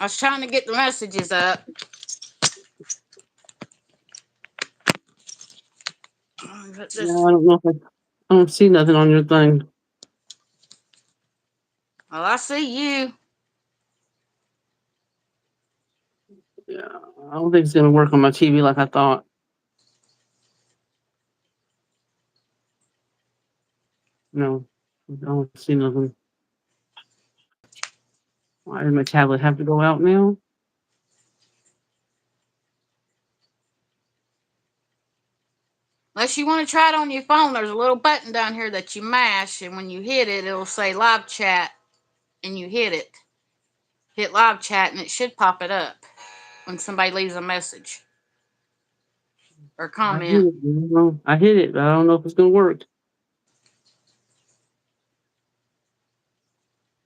I was trying to get the messages up. Put No, this. I don't know if I don't see nothing on your thing. Well, I see you. Yeah, I don't think it's gonna work on my TV like I thought. No, I don't see nothing. Why does my tablet have to go out now? Unless you want to try it on your phone, there's a little button down here that you mash, and when you hit it, it'll say live chat, and you hit it. Hit live chat, and it should pop it up when somebody leaves a message or I hit comment. it. I hit it, but I don't know if it's gonna work.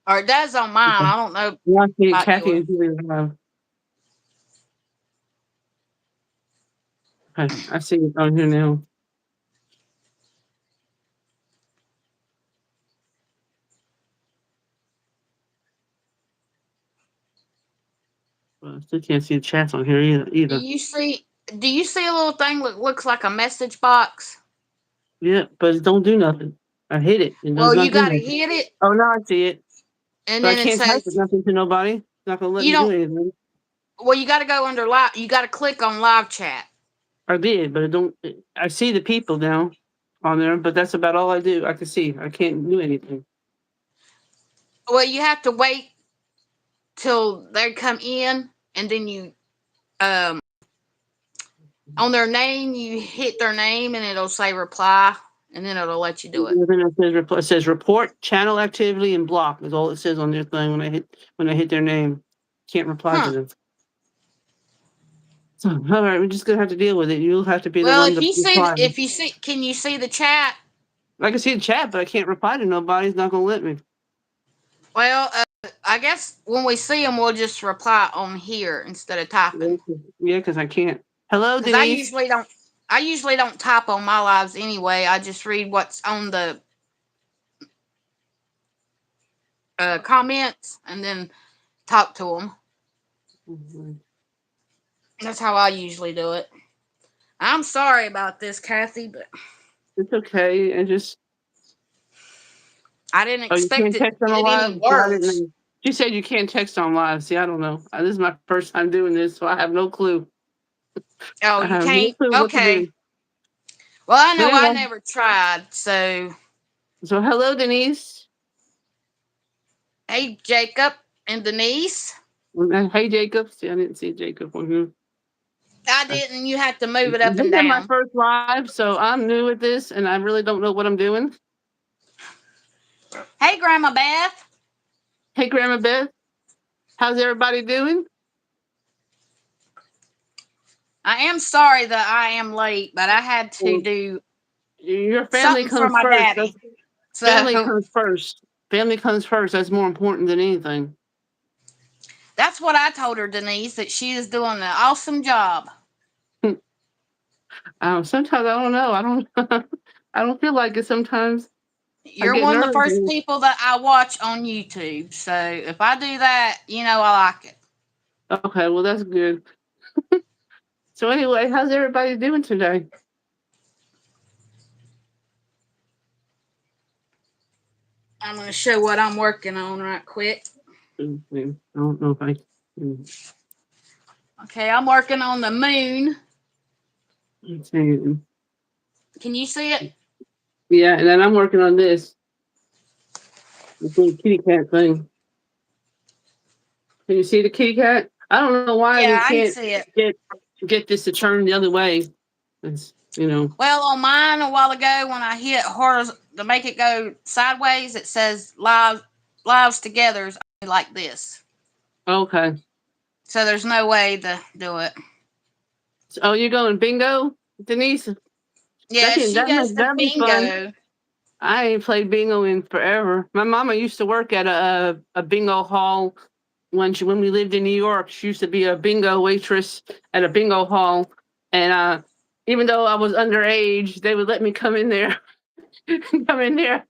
Or it does on mine. I don't know Yeah, I see it. about Cathy yours. and Julia have. Okay, I see it on here now. But I still can't see the chats on here Do either. you see? Do you see a little thing that looks like a message box? Yeah, but it don't do nothing. I hit it. It does Well, not you do got to nothing. hit it, Oh, now I see it. and But I then it can't type it says nothing to nobody. It's not gonna let you me do don't. anything. Well, you got to go under live. You got to click on live chat. I did, but it don't. I see the people now on there, but that's about all I do. I can see. I can't do anything. Well, you have to wait till they come in, and then you on their name you hit their name, and it'll say reply, and then it'll let you do it. And then it says report channel activity and block is all it says on their thing when I hit their name. Can't reply to Huh. them. So all right, we're just gonna have to deal with it. You'll have to be the Well, one to reply. if you see, can you see the chat? I can see the chat, but I can't reply to nobody. It's not gonna let me. Well, I guess when we see them, we'll just reply on here instead of typing. Yeah, because I can't. Hello, Because I Denise. usually don't. I usually don't type on my lives anyway. I just read what's on the comments and then talk to them. Mhm. That's how I usually do it. I'm sorry about this, Kathy, but It's okay. I just I didn't you expect can't it text to on a get live. any See, I didn't worse. know. She said you can't text on live. See, I don't know. This is my first time doing this, so I have no clue. Oh, I you have no can't? clue what to Okay. do. Well, I But know I anyway, never tried. So, so hello, Denise. hey, Jacob and Denise. Hey, Jacob. See, I didn't see Jacob on here. I I, didn't. You have to move it up this and is my down. first live, so I'm new at this, and I really don't know what I'm doing. Hey, Grandma Beth. Hey, Grandma Beth. How's everybody doing? I am sorry that I am late, but I had to Well, do your family something for comes my first. daddy. Family So comes first. Family comes first. That's more important than anything. that's what I told her, Denise, that she is doing an awesome job. Sometimes I don't know. I don't. I don't feel like it. Sometimes I You're get one of the nervous. first people that I watch on YouTube. So if I do that, I like it. Okay, well that's good. So anyway, how's everybody doing today? I'm going to show what I'm working on right quick. I don't know if I. Can- Okay, I'm working on the moon. let's see. Can you see it? Yeah, and then I'm working on this little kitty cat thing. Can you see the kitty cat? I don't know why we Yeah, I can can't see it. get get this to turn the other way. It's. Well, on mine a while ago, when I hit horizontal to make it go sideways, it says lives together is only like this. Okay. So there's no way to do it. Oh, you're going bingo, Denise? Yeah, she goes to That'd be fun. bingo. I ain't played bingo in forever. My mama used to work at a bingo hall when we lived in New York. She used to be a bingo waitress at a bingo hall, and even though I was underage, they would let me come in there, come in there.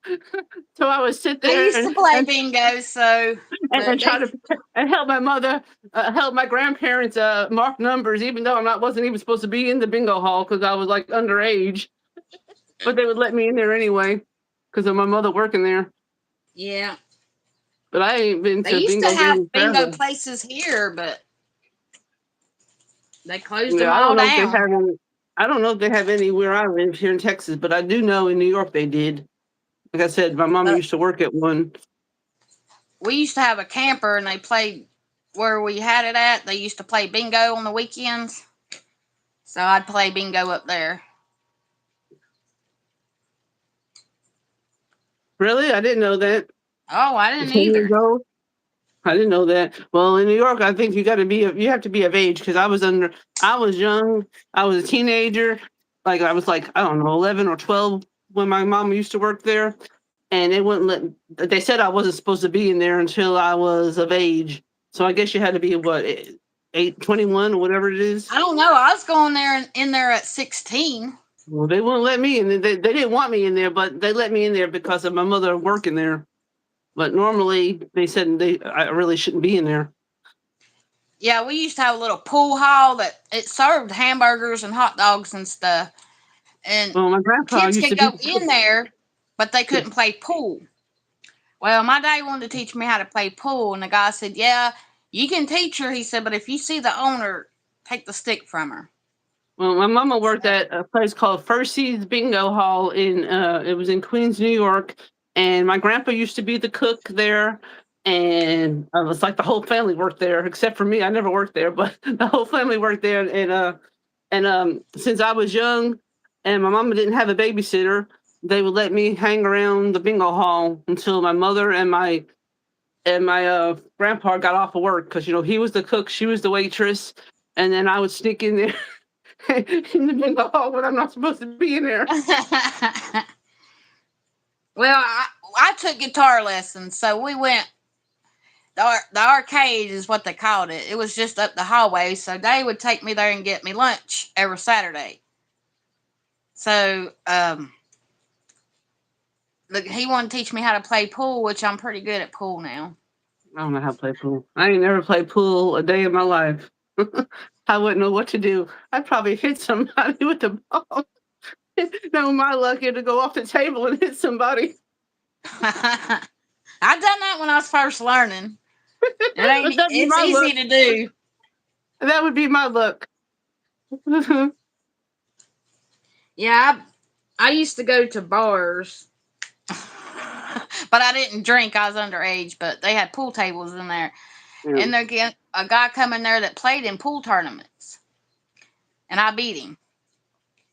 So I would sit I there used to play bingo, so but and try they, to and help my mother, help my grandparents mark numbers, even though wasn't even supposed to be in the bingo hall because I was like underage. But they would let me in there anyway because of my mother working there. yeah, But I ain't been they to used to bingo have games bingo forever. places here, but they closed Yeah, them I all don't know if they down. have any. I don't know if they have any where I live here in Texas, but I do know in New York they did. Like I said, my mom But used to work at one. we used to have a camper, and they played where we had it at. They used to play bingo on the weekends, so I'd play bingo up there. Really, I didn't know that. Oh, I didn't 10 years either. old. I didn't know that. Well, in New York, I think you have to be of age because I was young, I was a teenager, like I was like I don't know 11 or 12 when my mom used to work there, and they wouldn't let. They said I wasn't supposed to be in there until I was of age. So I guess you had to be what 21 or whatever it is. I don't know. I was going there in there at 16. Well, they wouldn't let me in. They didn't want me in there, but they let me in there because of my mother working there. But normally they said I really shouldn't be in there. Yeah, we used to have a little pool hall that it served hamburgers and hot dogs and stuff. And Well, my grandpa kids used to could be go the in cook. there, but they couldn't play pool. Well, my dad wanted to teach me how to play pool, and the guy said, "Yeah, you can teach her." He said, "But if you see the owner, take the stick from her." Well, my mama worked So, at a place called First Seas Bingo Hall in it was in Queens, New York, and my grandpa used to be the cook there, and it was like the whole family worked there except for me. I never worked there, but the whole family worked there, and since I was young, and my mama didn't have a babysitter, they would let me hang around the bingo hall until my mother and my grandpa got off of work because he was the cook, she was the waitress, and then I would sneak in there in the bingo hall when I'm not supposed to be in there. well, I took guitar lessons, so we went. The arcade is what they called it. It was just up the hallway, so they would take me there and get me lunch every Saturday. So, look, he wanted to teach me how to play pool, which I'm pretty good at pool now. I don't know how to play pool. I ain't never played pool a day in my life. I wouldn't know what to do. I'd probably hit somebody with the ball. No, my luck it'd go off the table and hit somebody. I done that when I was first learning. It ain't. That'd be It's my easy luck. to do. That would be my luck. Yeah, I used to go to bars, but I didn't drink. I was underage, but they had pool tables in there, Yeah. and there get a guy come in there that played in pool tournaments, and I beat him.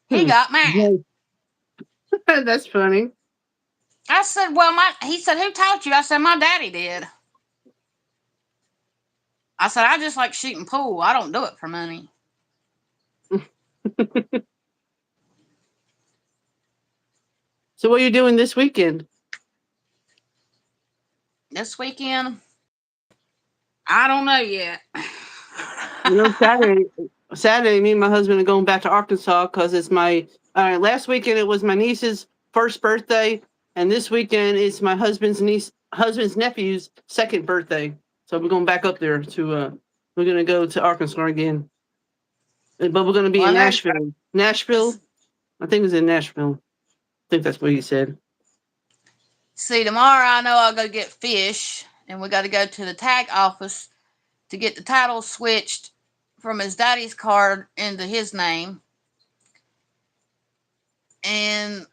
He Hmm. got mad. Yeah. That's funny. I said, "Well, my," he said, "Who taught you?" I said, "My daddy did." I said, "I just like shooting pool. I don't do it for money." So what are you doing this weekend? This weekend, I don't know yet. Saturday, me and my husband are going back to Arkansas because it's my last weekend. It was my niece's first birthday, and this weekend is my husband's nephew's second birthday. So we're going back up there to. We're gonna go to Arkansas again, but we're gonna be in Well, there's Nashville. Nashville, I think it was in Nashville. I think that's what he said. see, tomorrow I know I'll go get fish, and we got to go to the tag office to get the title switched from his daddy's card into his name. And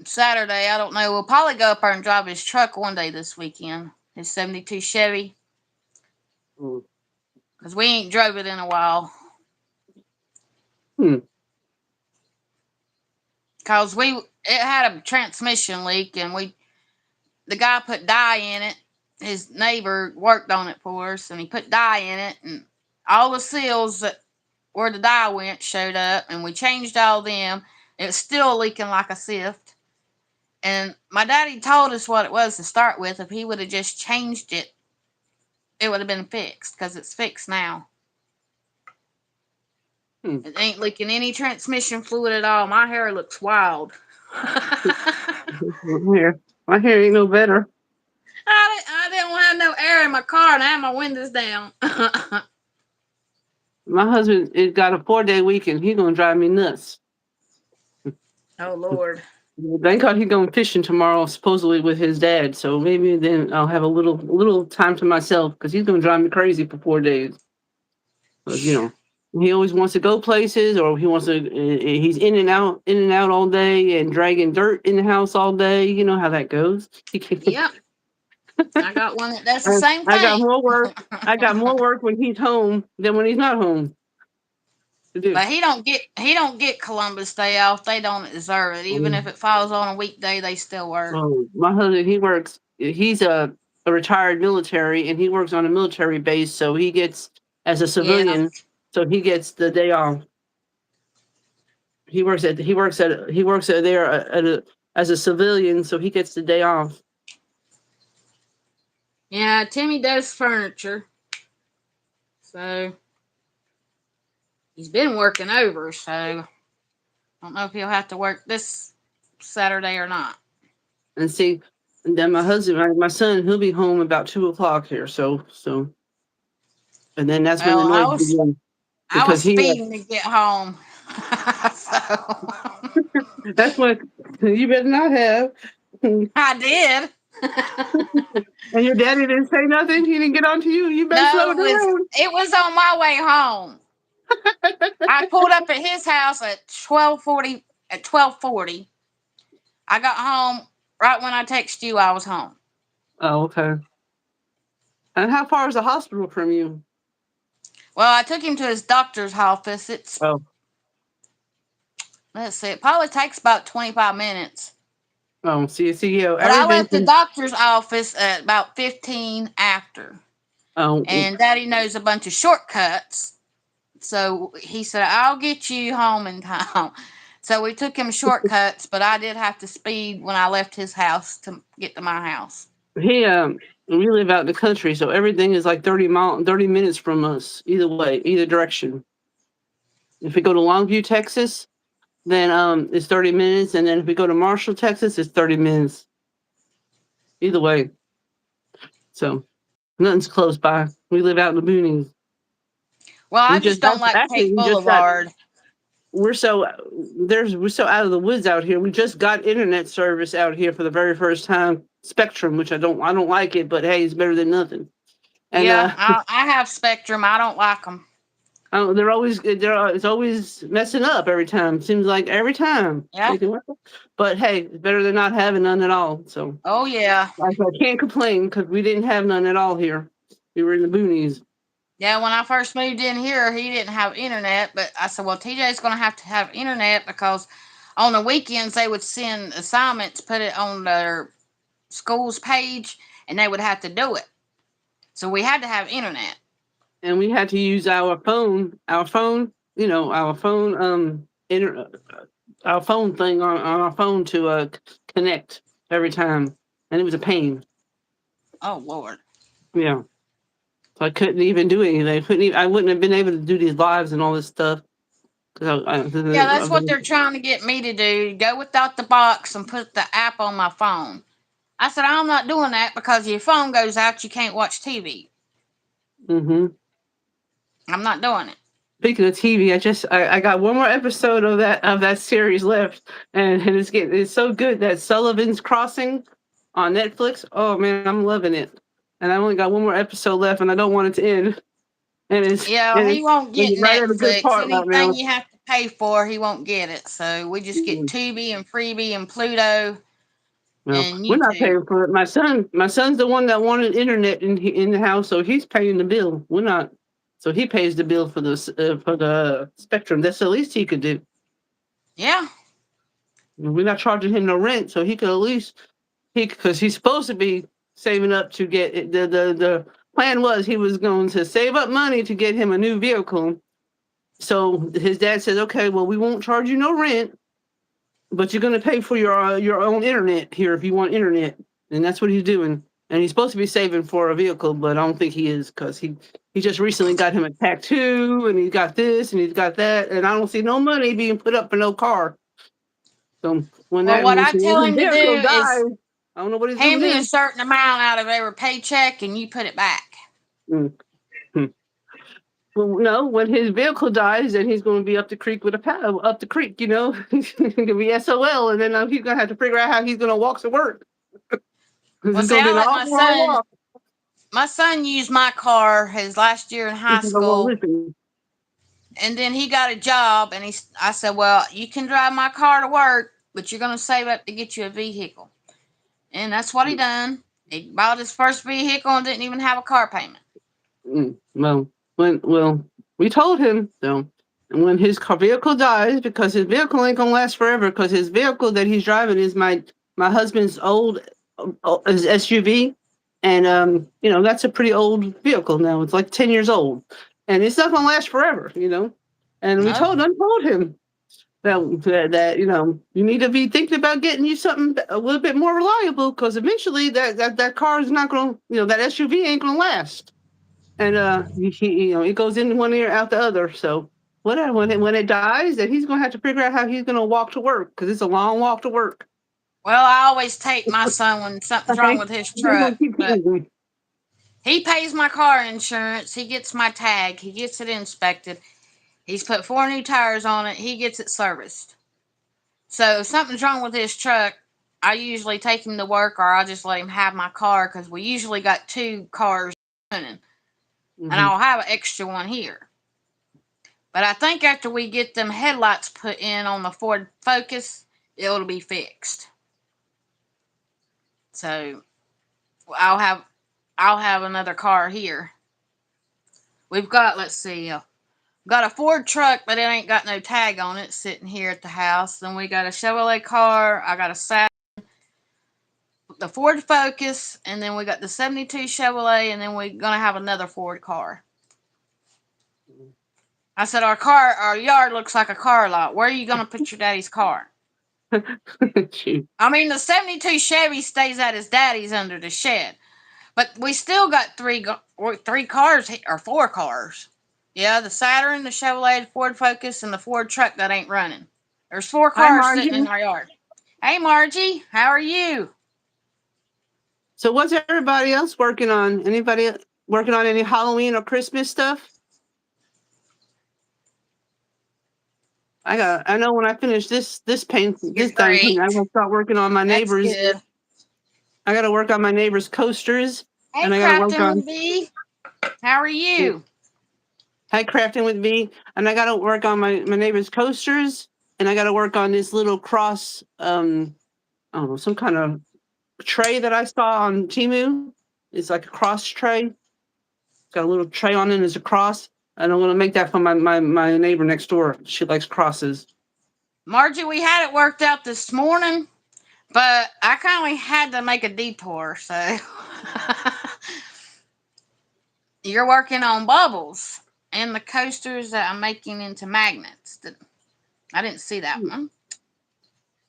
Saturday, I don't know. We'll probably go up there and drive his truck one day this weekend, his '72 Chevy, Mm. because we ain't drove it in a while. Hmm. Cause it had a transmission leak, and the guy put dye in it. His neighbor worked on it for us, and he put dye in it, and all the seals that where the dye went showed up, and we changed all them. It was still leaking like a sift. And my daddy told us what it was to start with. If he would have just changed it, it would have been fixed because it's fixed now. Hmm. It ain't leaking any transmission fluid at all. My hair looks wild. My hair ain't no better. I didn't have no air in my car and I have my windows down. My husband it got a 4-day weekend. He gonna drive me nuts. Oh Lord. Thank God he going fishing tomorrow, supposedly with his dad. So maybe then I'll have a little time to myself because he's gonna drive me crazy for 4 days. Because he always wants to go places, or he wants to. He's in and out all day, and dragging dirt in the house all day. You know how that goes. Yep. I got one that does the I, same I got thing. more work. I got more work when he's home than when he's not home to do. But he don't get Columbus Day off. They don't deserve it. Even if Um, it falls on a weekday, they still work. Oh, my husband, he works. He's a retired military, and he works on a military base. So he gets as a Yeah. civilian. So he gets the day off. He works at there as a civilian. So he gets the day off. Yeah, Timmy does furniture. So he's been working over, so I don't know if he'll have to work this Saturday or not. And see, and then my husband, my son, he'll be home about 2 o'clock here. So, and then that's when the Well, noise begins I was because he. speeding to get home. So That's what you better not have. I did. And your daddy didn't say nothing. He didn't get on to you. You better slow No, it down. it was on my way home. I pulled up at his house at 12:40. At 12:40, I got home right when I texted you. I was home. Oh, okay. And how far is the hospital from you? Well, I took him to his doctor's office. It's Oh, Let's see, it probably takes about 25 minutes. oh, see, yeah, But I left the everything. doctor's office at about 15 after, Oh, and Daddy knows a bunch of shortcuts. So he said, "I'll get you home in time." So we took him shortcuts, but I did have to speed when I left his house to get to my house. we live out in the country, so everything is like 30 minutes from us, either way, either direction. If we go to Longview, Texas, then it's 30 minutes, and then if we go to Marshall, Texas, it's 30 minutes. Either way, so nothing's close by. We live out in the boonies. Well, I We just just don't like actually Cape we just got Boulevard. we're so we're so out of the woods out here. We just got internet service out here for the very first time. Spectrum, which I don't like it, but hey, it's better than nothing. And Yeah, I have Spectrum. I don't like them. it's always messing up every time. Seems like every time. Yeah. Thinking, but hey, it's better than not having none at all. So Oh yeah. I can't complain because we didn't have none at all here. We were in the boonies. Yeah, when I first moved in here, he didn't have internet, but I said, well, TJ's going to have internet because on the weekends they would send assignments, put it on their school's page, and they would have to do it. So we had to have internet. And we had to use our phone thing on our phone to connect every time, and it was a pain. Oh, Lord. Yeah, so I couldn't even do anything. I wouldn't have been able to do these lives and all this stuff. 'Cause Yeah, that's what they're trying to get me to do. Go without the box and put the app on my phone. I said, I'm not doing that because if your phone goes out, you can't watch TV. hmm I'm not doing it. Speaking of TV, I got one more episode of that series left, and it's so good that Sullivan's Crossing on Netflix. Oh man, I'm loving it. And I only got one more episode left, and I don't want it to end. And it's Yeah, and he it's, won't and get it's right at a good Netflix. part right Anything now. you have to pay for, he won't get it. So we just get Tubi and Freebie and Pluto No, and we're not YouTube. paying for it. My son's the one that wanted internet in the house, so he's paying the bill. We're not. So he pays the bill for the spectrum. That's the least he could do. Yeah. We're not charging him no rent, so he could at least because he's supposed to be saving up to get it. The plan was he was going to save up money to get him a new vehicle. So his dad says, "Okay, well, we won't charge you no rent, but you're going to pay for your own internet here if you want internet." And that's what he's doing. And he's supposed to be saving for a vehicle, but I don't think he is because he just recently got him a tattoo and he's got this and he's got that, and I don't see no money being put up for no car. So when Well, that what when I tell his him to do vehicle is dies. I don't know what he's Hand gonna me a do. certain amount out of every paycheck, and you put it back. Mm. Hmm. Well, no, when his vehicle dies, then he's going to be up the creek with a paddle, up the creek. He's going to be SOL, and then he's going to have to figure out how he's going to walk to work because Well, it's see, going to be I an let awful long walk. my son used my car his last year in This high is a long school, listen. and then he got a job, and I said, well, you can drive my car to work, but you're going to save up to get you a vehicle. And that's what he done. He bought his first vehicle and didn't even have a car payment. Well, we told him so. And when his vehicle dies, because his vehicle ain't gonna last forever, because his vehicle that he's driving is my husband's old SUV, and that's a pretty old vehicle now. It's like 10 years old, and it's not gonna last forever. And we No. told him that you need to be thinking about getting you something a little bit more reliable, because eventually that car is not gonna that SUV ain't gonna last. And he goes in one ear out the other. So whatever, when it dies, then he's gonna have to figure out how he's gonna walk to work, because it's a long walk to work. Well, I always take my son when something's wrong Okay, with his he's truck, gonna keep but eating. he pays my car insurance. He gets my tag. He gets it inspected. He's put 4 new tires on it. He gets it serviced. So if something's wrong with his truck, I usually take him to work, or I'll just let him have my car because we usually got 2 cars running, and Mm-hmm. I'll have an extra one here. But I think after we get them headlights put in on the Ford Focus, it'll be fixed. So I'll have I'll have another car here. We've got, let's see, got a Ford truck, but it ain't got no tag on it, sitting here at the house. Then we got a Chevrolet car. I got the Ford Focus, and then we got the '72 Chevrolet, and then we're gonna have another Ford car. I said our yard looks like a car lot. Where are you gonna put your daddy's car? Shoot. I mean, the '72 Chevy stays at his daddy's under the shed, but we still got three cars or 4 cars. Yeah, the Saturn, the Chevrolet, the Ford Focus, and the Ford truck that ain't running. There's 4 cars Margie. sitting in our yard. Hey, Margie, how are you? So what's everybody else working on? Anybody working on any Halloween or Christmas stuff? I know when I finish You're this dang paint, I'm great. gonna start working on my That's neighbors. good. I gotta work on my neighbors' coasters, Hey, and I gotta work Crafton on with B. How are you? high crafting with me, and I gotta work on my neighbor's coasters, and I gotta work on this little cross, I don't know, some kind of tray that I saw on Timu. It's like a cross tray. It's got a little tray on it as a cross, and I'm gonna make that for my neighbor next door. She likes crosses. Margie, we had it worked out this morning, but I kind of had to make a detour, so you're working on bubbles and the coasters that I'm making into magnets. I didn't see that one.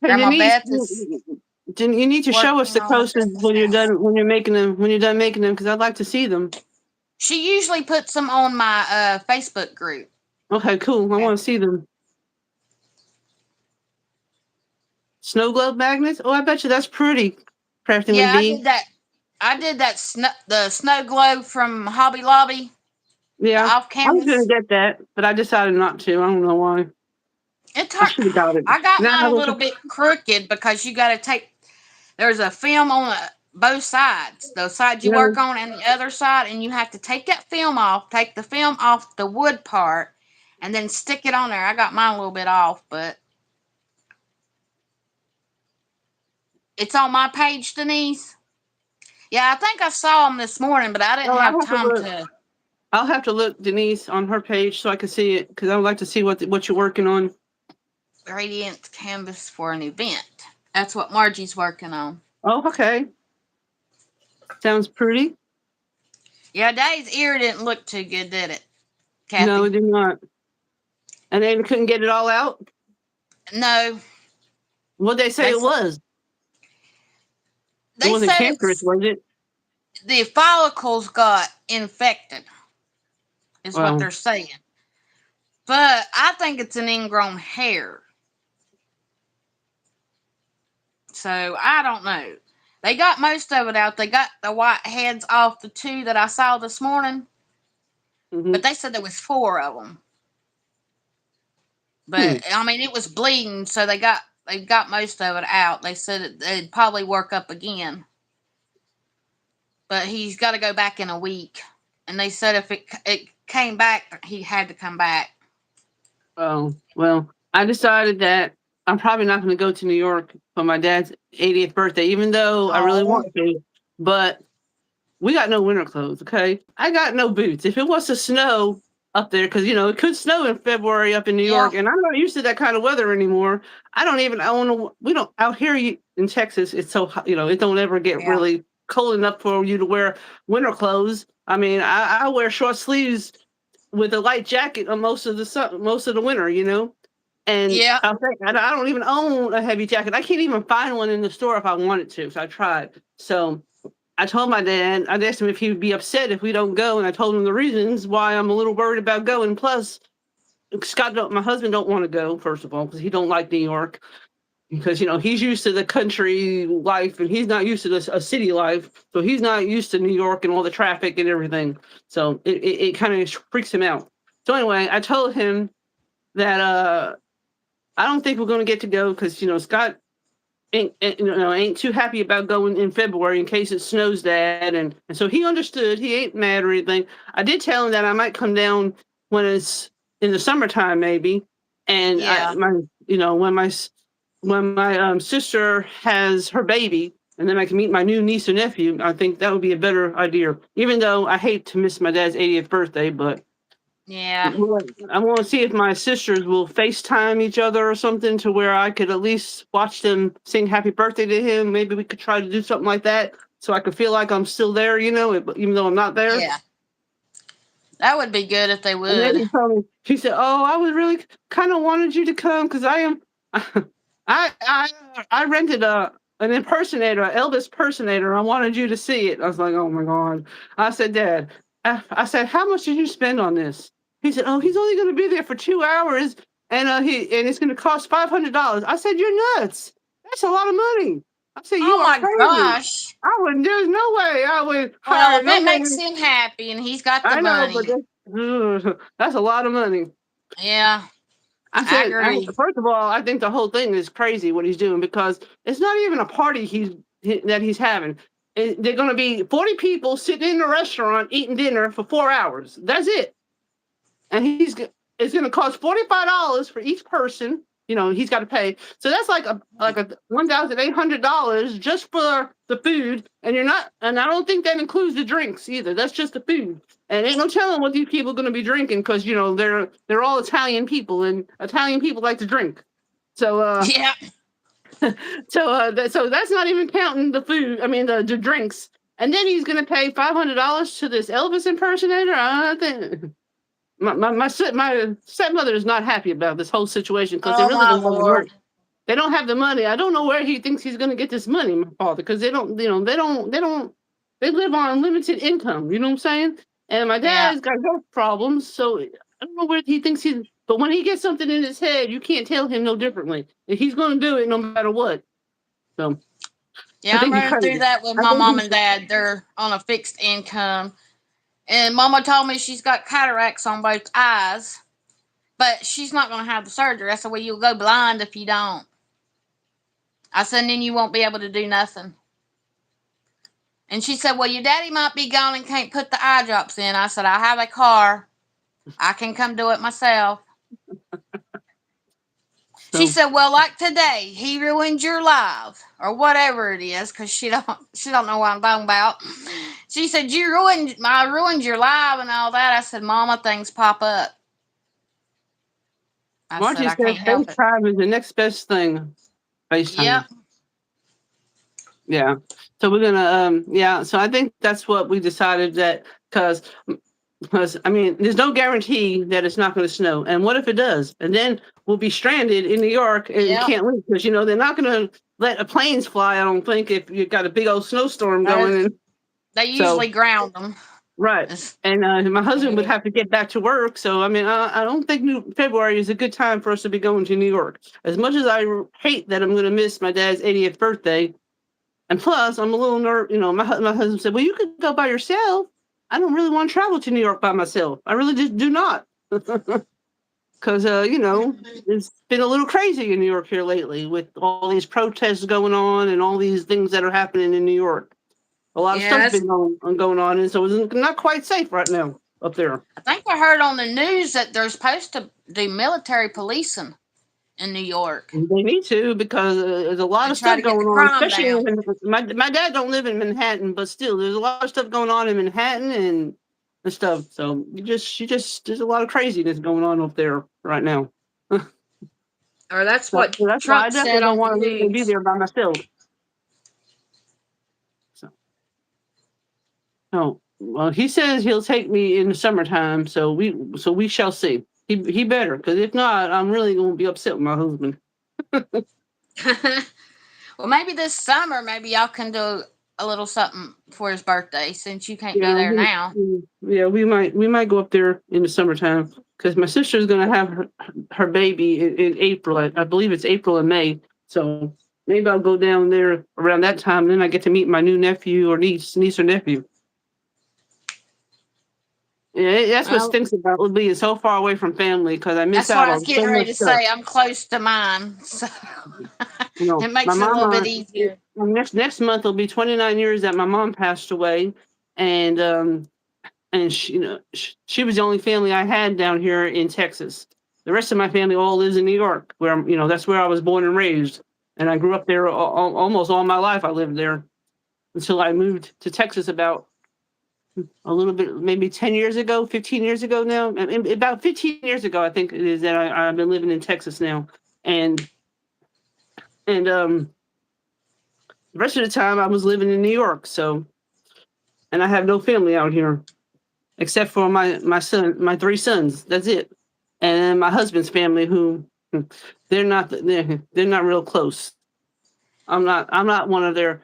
Hey Grandma Denise, Beth is you need to show us working the on coasters something else. when you're making them because I'd like to see them. She usually puts them on my Facebook group. Okay, cool. I want to Kathy. see them. Snow globe magnets. Oh, I bet you that's pretty. Crafting with Yeah, I V. did that. I did that. The snow globe from Hobby Lobby, the Yeah, off I was gonna canvas. get that, but I decided not to. I don't know why. It I turned. should have got it. I got Now I mine have a little bit crooked because you got to take. There's a film on both sides, the side you no. work on and the other side, and you have to take that film off. Take the film off the wood part, and then stick it on there. I got mine a little bit off, but it's on my page, Denise. Yeah, I think I saw them this morning, but I didn't Oh, I have have to time look. to. I'll have to look Denise on her page so I can see it because I would like to see what you're working on. Radiant canvas for an event. That's what Margie's working on. Oh, okay. Sounds pretty. Yeah, Daddy's ear didn't look too good, did it, No, Kathy? it did not. And they couldn't get it all out. No, What they say they it was. It they wasn't said cancerous, it's was it? the follicles got infected, is what Well, they're saying. But I think it's an ingrown hair. So I don't know. They got most of it out. They got the white heads off the two that I saw this morning, Hmm. but they said there was four of them. Hmm. But I mean, it was bleeding, so they got most of it out. They said it'd probably work up again, but he's got to go back in a week. And they said if it came back, he had to come back. Oh, well, I decided that I'm probably not going to go to New York for my dad's 80th birthday, even though I really Oh, want to. But we got no winter clothes, okay? I got no boots. If it was to snow up there, because it could snow in February up in New yeah, York, and I'm not used to that kind of weather anymore. I don't even own. We don't out here in Texas. It's so hot, it don't ever get yeah, really cold enough for you to wear winter clothes. I mean, I wear short sleeves with a light jacket on most of the winter, And yeah, I don't even own a heavy jacket. I can't even find one in the store if I wanted to. So I tried. So I told my dad, I asked him if he would be upset if we don't go, and I told him the reasons why I'm a little worried about going. Plus, my husband don't want to go, first of all, because he don't like New York. Because he's used to the country life, and he's not used to a city life. So he's not used to New York and all the traffic and everything. So it kind of freaks him out. So anyway, I told him that I don't think we're going to get to go because Scott ain't too happy about going in February in case it snows that, and so he understood. He ain't mad or anything. I did tell him that I might come down when it's in the summertime, maybe, and I yeah, my when my sister has her baby, and then I can meet my new niece and nephew. I think that would be a better idea. Even though I hate to miss my dad's 80th birthday, but yeah, I want to see if my sisters will FaceTime each other or something to where I could at least watch them sing happy birthday to him. Maybe we could try to do something like that so I could feel like I'm still there, even though I'm not there. yeah. That would be good if they And then would. she said, "Oh, I was really kind of wanted you to come because I am, I rented an impersonator, an Elvis impersonator. I wanted you to see it." I was like, "Oh my god!" I said, "Dad," I said, "How much did you spend on this?" He said, "Oh, he's only going to be there for 2 hours, and it's going to cost $500." I said, "You're nuts. That's a lot of money." I said, "You Oh are my crazy. gosh. I wouldn't. There's no way I would Well, hire if it no makes man." him happy and he's got the I know, but money, that's a lot of money. yeah, I I said, agree. first of all, I think the whole thing is crazy what he's doing because it's not even a party that he's having. They're going to be 40 people sitting in a restaurant eating dinner for 4 hours. That's it. And it's going to cost $45 for each person. He's got to pay. So that's like a $1,800 just for the food, and I don't think that includes the drinks either. That's just the food, and ain't no telling what these people are going to be drinking because they're all Italian people, and Italian people like to drink. So Yeah. so that's not even counting the food. I mean the drinks, and then he's going to pay $500 to this Elvis impersonator. I think my stepmother is not happy about this whole situation because they Oh really my don't have the money. lord. They don't have the money. I don't know where he thinks he's going to get this money, my father, because they live on limited income. You know what I'm saying? And my Yeah. dad's got health problems, so I don't know where he thinks he's. But when he gets something in his head, you can't tell him no differently. He's going to do it no matter what. So I Yeah, I'm think he's running through crazy. that with I my think mom he's and dad. They're on a fixed income. And mama told me she's got cataracts on both eyes, but she's not going to have the surgery. I said, well, you'll go blind if you don't. I said, and then you won't be able to do nothing. And she said, well, your daddy might be gone and can't put the eye drops in. I said, I have a car. I can come do it myself. She so. said, "Well, like today, he ruined your life, or whatever it is, because she don't know what I'm talking about." She said, I ruined your life and all that." I said, "Mama, things pop up." I said, Margie "I said can't help it." FaceTime is the next best thing. Yep, FaceTime. Yeah. So we're gonna yeah, so I think that's what we decided that because I mean there's no guarantee that it's not gonna snow. And what if it does? And then we'll be stranded in New York and yep. can't leave because they're not gonna let planes fly, I don't think, if you've got a big old snowstorm Uh, going in. they So usually ground them. right. And my husband would have to get back to work. So I mean I don't think February is a good time for us to be going to New York. As much as I hate that I'm gonna miss my dad's 80th birthday, And plus, I'm a little nervous. My husband said, "Well, you could go by yourself." I don't really want to travel to New York by myself. I really just do not, because it's been a little crazy in New York here lately with all these protests going on and all these things that are happening in New York. A lot of stuff's Yeah, been going on, and so it's not quite safe right now up there. I think I heard on the news that they're supposed to do military policing in New York They need to because there's a lot to of try stuff to get going the on, crime especially down. my dad don't live in Manhattan, but still there's a lot of stuff going on in Manhattan and stuff. So you just there's a lot of craziness going on up there right now. Or that's So what that's why I Trump definitely said don't on the want to really be news. there by myself. So, no. Well, he says he'll take me in the summertime, so we shall see. He better, because if not, I'm really gonna be upset with my husband. Well, maybe this summer, maybe y'all can do a little something for his birthday since you can't be Yeah, there now. yeah, we might go up there in the summertime because my sister's gonna have her baby in April. I believe it's April and May. So maybe I'll go down there around that time. Then I get to meet my new nephew or niece or nephew. Yeah, that's what Well, stinks about being so far away from family because I miss that's what out I was on so getting ready much to stuff. say. I'm close to mine, so it My makes it a little bit mama easier. next month will be 29 years that my mom passed away, and she was the only family I had down here in Texas. The rest of my family all lives in New York, where that's where I was born and raised, and I grew up there almost all my life. I lived there until I moved to Texas about a little bit, maybe 10 years ago, 15 years ago now. About 15 years ago, I think it is that I've been living in Texas now, and and the rest of the time I was living in New York. So, and I have no family out here except for my three sons. That's it, and my husband's family, who they're not real close. I'm not one of their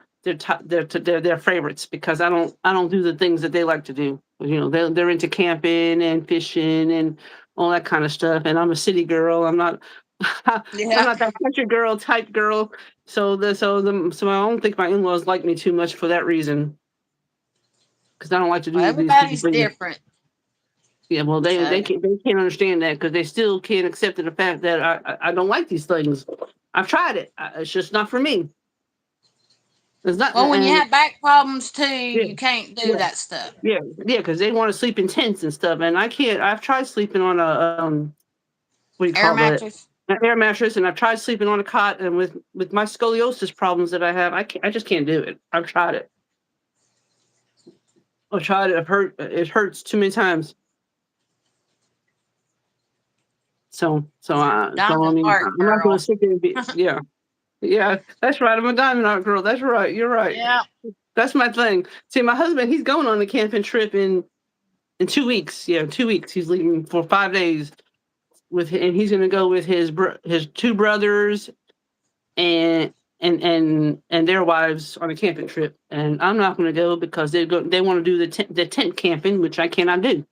favorites because I don't do the things that they like to do. They're into camping and fishing and all that kind of stuff. And I'm a city girl. I'm not I'm Yeah. not that country girl type girl. So I don't think my in-laws like me too much for that reason because I don't like to Well, do these kind of everybody's things. different, Yeah, well, so they can't understand that because they still can't accept the fact that I don't like these things. I've tried it. It's just not for me. It's not, well, when you and have back problems too, yeah, you can't do yeah, that stuff. yeah, because they want to sleep in tents and stuff, and I can't. I've tried sleeping on a what do you Air call that? mattress. An air mattress, and I've tried sleeping on a cot, and with my scoliosis problems that I have, I just can't do it. I've tried it. I've tried it. It hurts too many times. So I Diamond mean, heart I'm not going to girl. sit there and be, yeah. Yeah, that's right. I'm a diamond art girl. That's right. You're right. Yeah. That's my thing. See, my husband, he's going on a camping trip in 2 weeks. Yeah, 2 weeks. He's leaving for 5 days and he's going to go with his two brothers and and their wives on a camping trip. And I'm not going to go because they want to do the tent camping, which I cannot do.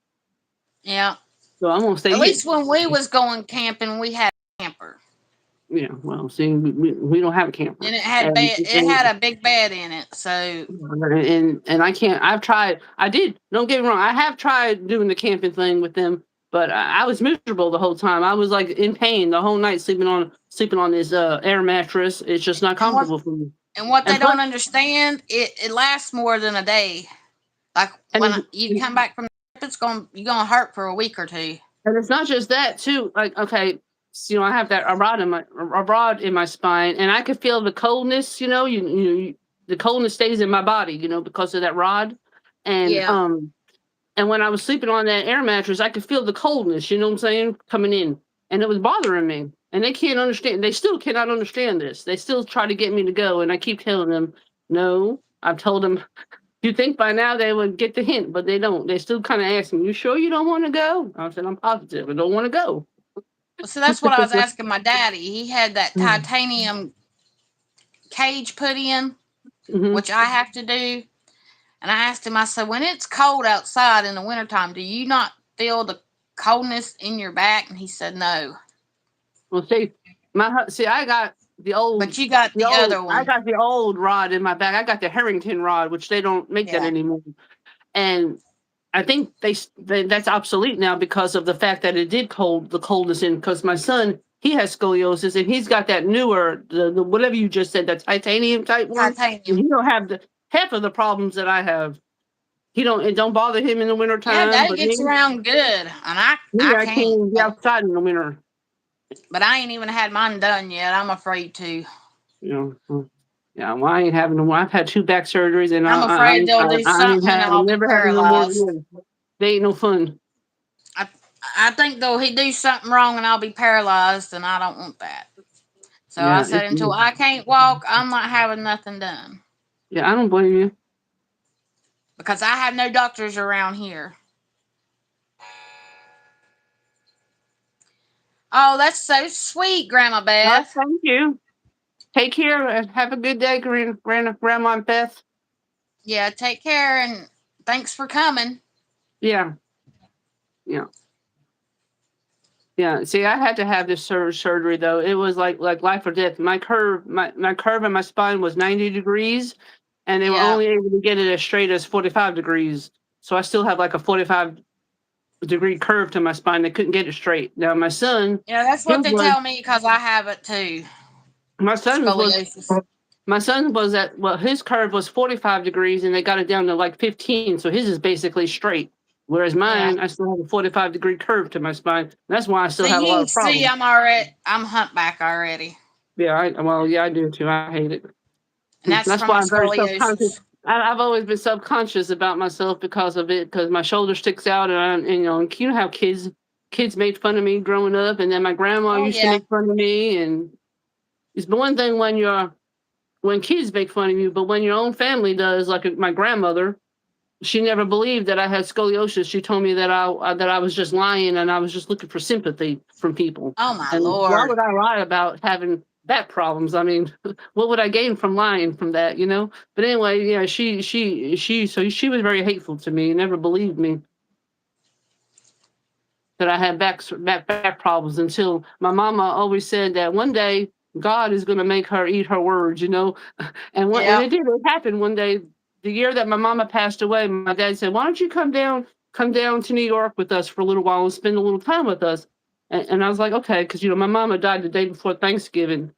Yeah. So I'm going to stay At here. least when we was going camping, we had a camper, Yeah. Well, see, we don't have a camper, and it had and, bed. It and had a big bed in it. So and I can't. I've tried. I did. Don't get me wrong. I have tried doing the camping thing with them, but I was miserable the whole time. I was like in pain the whole night, sleeping on this air mattress. It's just not and what comfortable for me. and what they And plus, don't understand, it lasts more than a day. Like and when you come back from the trip, you're gonna hurt for a week or two. it's not just that too. Like okay, so, I have that a rod in my spine, and I could feel the coldness. The coldness stays in my body. Because of that rod, and Yeah. um And when I was sleeping on that air mattress, I could feel the coldness, you know what I'm saying, coming in. And it was bothering me. And they can't understand. They still cannot understand this. They still try to get me to go. And I keep telling them, no. I've told them, you think by now they would get the hint, but they don't. They still kind of ask me, you sure you don't want to go? I said, I'm positive. I don't want to go. Well, so that's what I was asking my daddy. He had that titanium cage put in, Hmm. which I have to do. And I asked him, I said, when it's cold outside in the wintertime, do you not feel the coldness in your back? And he said, no. Well, see, I got the old But you got the the old other I one. got the old rod in my back. I got the Harrington rod, which they don't make that Yeah. anymore. And I think that's obsolete now because of the fact that it did hold the coldness in. Because my son, he has scoliosis, and he's got that newer, the whatever you just said, that titanium type one, and Titanium. he don't have the half of the problems that I have. He don't It don't bother him in the Yeah, wintertime, Daddy but gets around good, and I I can't can't. even be outside in the winter. But I ain't even had mine done yet. I'm afraid to. You know, yeah. Well, I ain't having no more. I've had two back surgeries, and I'm afraid they'll do I ain't something and I'll having be never having no more paralyzed. again. They ain't no fun. I I think though he do something wrong and I'll be paralyzed, and I don't want that. So I Yeah, said until I can't walk, I'm not having nothing done yeah. I don't blame you. because I have no doctors around here. Oh, that's so sweet, Grandma Well, Beth. thank you. Take care and have a good day, Grandma and Beth. Yeah, take care and thanks for coming. Yeah, yeah, yeah. See, I had to have this surgery though. It was like life or death. My curve in my spine was 90 degrees, and they were Yeah. only able to get it as straight as 45 degrees. So I still have like a 45 degree curve to my spine. They couldn't get it straight. Now my son, Yeah, that's his what they was tell me because I have it too. my son's was Scoliosis. my son was at well, his curve was 45 degrees, and they got it down to like 15. So his is basically straight. Whereas Yeah. mine, I still have a 45-degree curve to my spine. That's why I still See, have a you lot can of see problems. I'm humpback already. Yeah, I do too. I hate it. And that's That's from my why I'm very self-conscious. scoliosis. I've always been self-conscious about myself because of it, because my shoulder sticks out, and you know how kids made fun of me growing up, and then my grandma Oh used to yeah. make fun of me, and it's the one thing when kids make fun of you, but when your own family does, like my grandmother, she never believed that I had scoliosis. She told me that I was just lying and I was just looking for sympathy from people. Oh my And why lord. would I lie about having back problems? I mean, what would I gain from lying from that, you know? But anyway, yeah, she was very hateful to me, never believed me that I had back problems until my mama always said that one day God is going to make her eat her words, you know. And Yep. it did. It happened one day. The year that my mama passed away, my dad said, "Why don't you come down to New York with us for a little while and spend a little time with us?" And I was like, "Okay," because my mama died the day before Thanksgiving.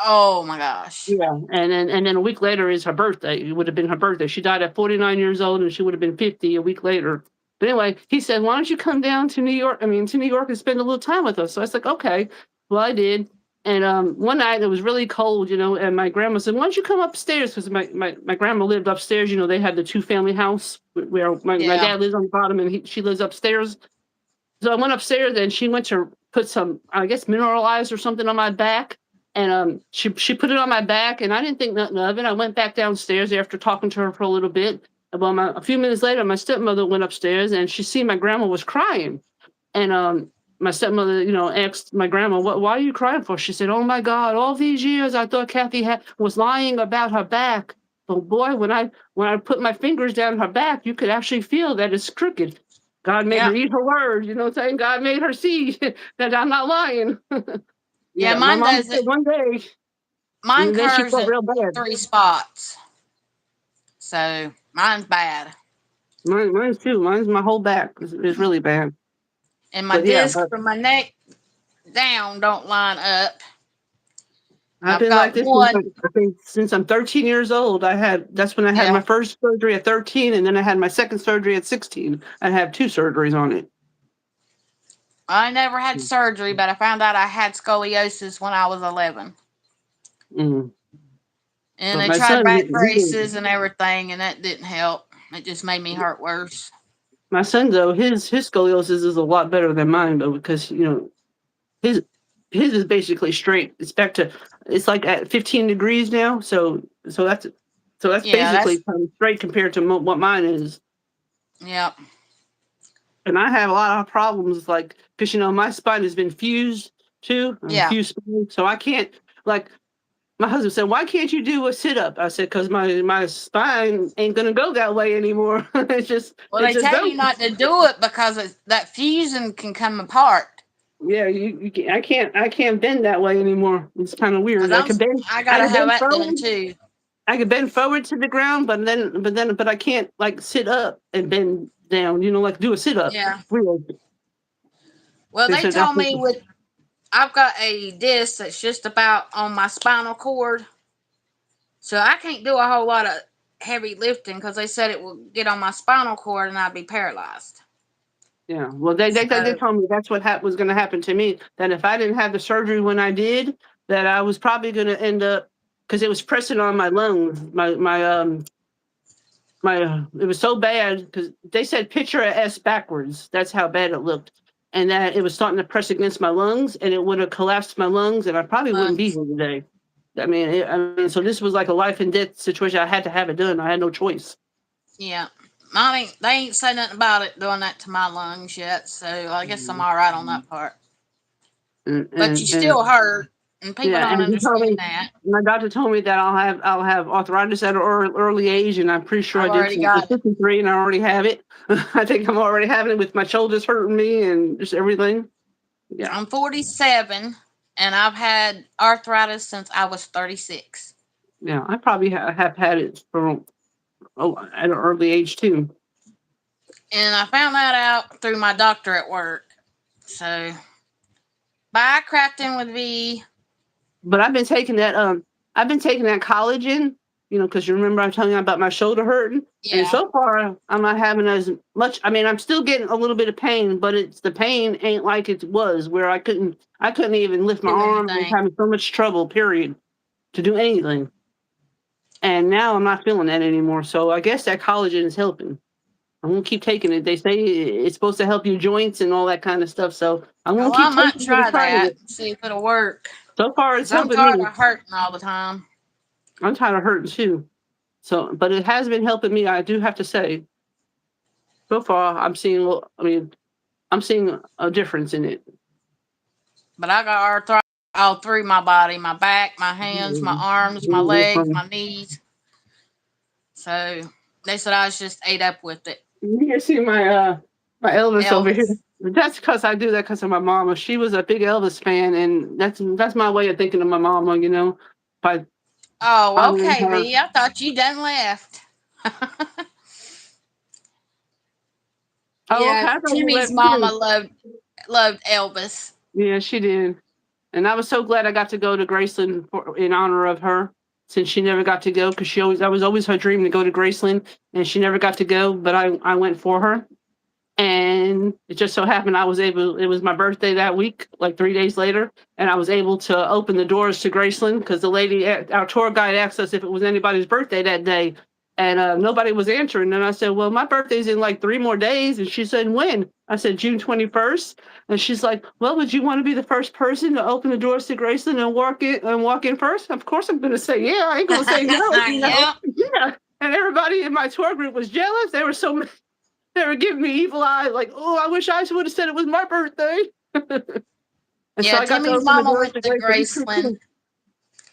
Oh my gosh. Yeah, and then a week later is her birthday. It would have been her birthday. She died at 49 years old, and she would have been 50 a week later. But anyway, he said, "Why don't you come down to New York? I mean, to New York and spend a little time with us?" So I was like, "Okay." Well, I did. And one night it was really cold, and my grandma said, "Why don't you come upstairs?" Because my grandma lived upstairs. They had the two-family house where my Yeah. dad lives on the bottom and she lives upstairs. So I went upstairs and she went to put some, I guess, mineralize or something on my back. And she put it on my back, and I didn't think nothing of it. I went back downstairs after talking to her for a little bit. Well, a few minutes later, my stepmother went upstairs, and she seen my grandma was crying. And my stepmother, asked my grandma, why are you crying for?" She said, "Oh my God, all these years I thought Kathy was lying about her back. But boy, when I put my fingers down her back, you could actually feel that it's crooked. God made her Yep. eat her words, you know what I'm saying? God made her see that I'm not lying." Yeah, Yeah, my mine mom does said it. one day, Mine and then she curves felt at real bad. 3 spots. So mine's bad. Mine's too. Mine's my whole back is really bad. And my But yeah, disc but from my neck down don't line up. I've I've been like got this since one. I think since I'm 13 years old. That's when I had Yeah. my first surgery at 13, and then I had my second surgery at 16. I have two surgeries on it. I never had surgery, but I found out I had scoliosis when I was 11. Mm. And But they my tried son, back braces and everything, and that didn't help. It just made me hurt worse. my son though, his scoliosis is a lot better than mine though, because his his is basically straight. It's like at 15 degrees now. So that's Yeah, basically that's, kind of straight compared to what mine is. yeah, And I have a lot of problems, like, because my spine has been fused too, yeah, fused spine, so I can't, like, my husband said, "Why can't you do a sit up?" I said, "Because my spine ain't gonna go that way anymore." Well, it they just tell don't. you not to do it because that fusion can come apart. Yeah, I can't bend that way anymore. It's kind of Cause weird. I I gotta can have bend that done forward. too. I can bend forward to the ground, but I can't like sit up and bend down. You know, like do a sit up. Yeah. Weird. Well, They they said that's told me with I've got a disc that's just about on my spinal cord, so I can't do a whole lot of heavy lifting because they said it will get on my spinal cord and I'd be paralyzed. yeah. Well, they So, told me that's what was going to happen to me. That if I didn't have the surgery when I did, that I was probably going to end up because it was pressing on my lungs, it was so bad because they said picture a S backwards. That's how bad it looked. And that it was starting to press against my lungs and it would have collapsed my lungs and I probably wouldn't be lungs. here today. So this was like a life and death situation. I had to have it done. I had no choice. Yeah. They ain't said nothing about it doing that to my lungs yet, so I guess I'm all right on that part. But you And still hurt, and people yeah, don't and he told understand me that. my doctor told me that I'll have arthritis at an early age, and I'm pretty sure I've I did. already Since I'm got it. 53, and I already have it. I think I'm already having it with my shoulders hurting me and just everything. Yeah. I'm 47, and I've had arthritis since I was 36. Yeah, I probably have had it for at an early age too. And I found that out through my doctor at work. So, bye, Crafting with V. But I've been taking that collagen, you know, because you remember I was telling you about my shoulder hurting, and Yeah, so far I'm not having as much. I mean, I'm still getting a little bit of pain, but it's the pain ain't like it was where I couldn't even lift my do arms. I was anything. having so much trouble, period, to do anything. And now I'm not feeling that anymore. So I guess that collagen is helping. I'm gonna keep taking it. They say it's supposed to help your joints and all that kind of stuff. So I'm gonna Well, I keep might taking it and try trying that, it. see if it'll work. So far, it's Because I'm helping tired me. of hurting all the time. I'm tired of hurting too. So, but it has been helping me. I do have to say, so far, I'm seeing. I mean, I'm seeing a difference in it. But I got arthritis all through my body, my back, my hands, my arms, my legs, my knees. So they said I was just ate up with it. You can see my Elvis over here. Elvis. That's because I do that because of my mama. She was a big Elvis fan, and that's my way of thinking of my mama. You know, by Oh, honoring okay, her. V. I thought you done left. Oh, okay. Yeah, I thought you Timmy's left mama too. loved Elvis. Yeah, she did. And I was so glad I got to go to Graceland in honor of her, since she never got to go because she always that was always her dream to go to Graceland, and she never got to go. But I went for her, and it just so happened I was able. It was my birthday that week, like 3 days later, and I was able to open the doors to Graceland because the lady, our tour guide, asked us if it was anybody's birthday that day, and nobody was answering. And I said, "Well, my birthday's in like 3 more days," and she said, "When?" I said, "June 21st." And she's like, "Well, would you want to be the first person to open the doors to Graceland and walk in first?" Of course, I'm going to say, "Yeah." I ain't going to say no, you know. Yep. Yeah. And everybody in my tour group was jealous. They were giving me evil eyes, like, "Oh, I wish I would have said it was my birthday." And so Yeah, I got to Timmy's open the mama doors went to to Graceland. It was pretty Graceland. cool.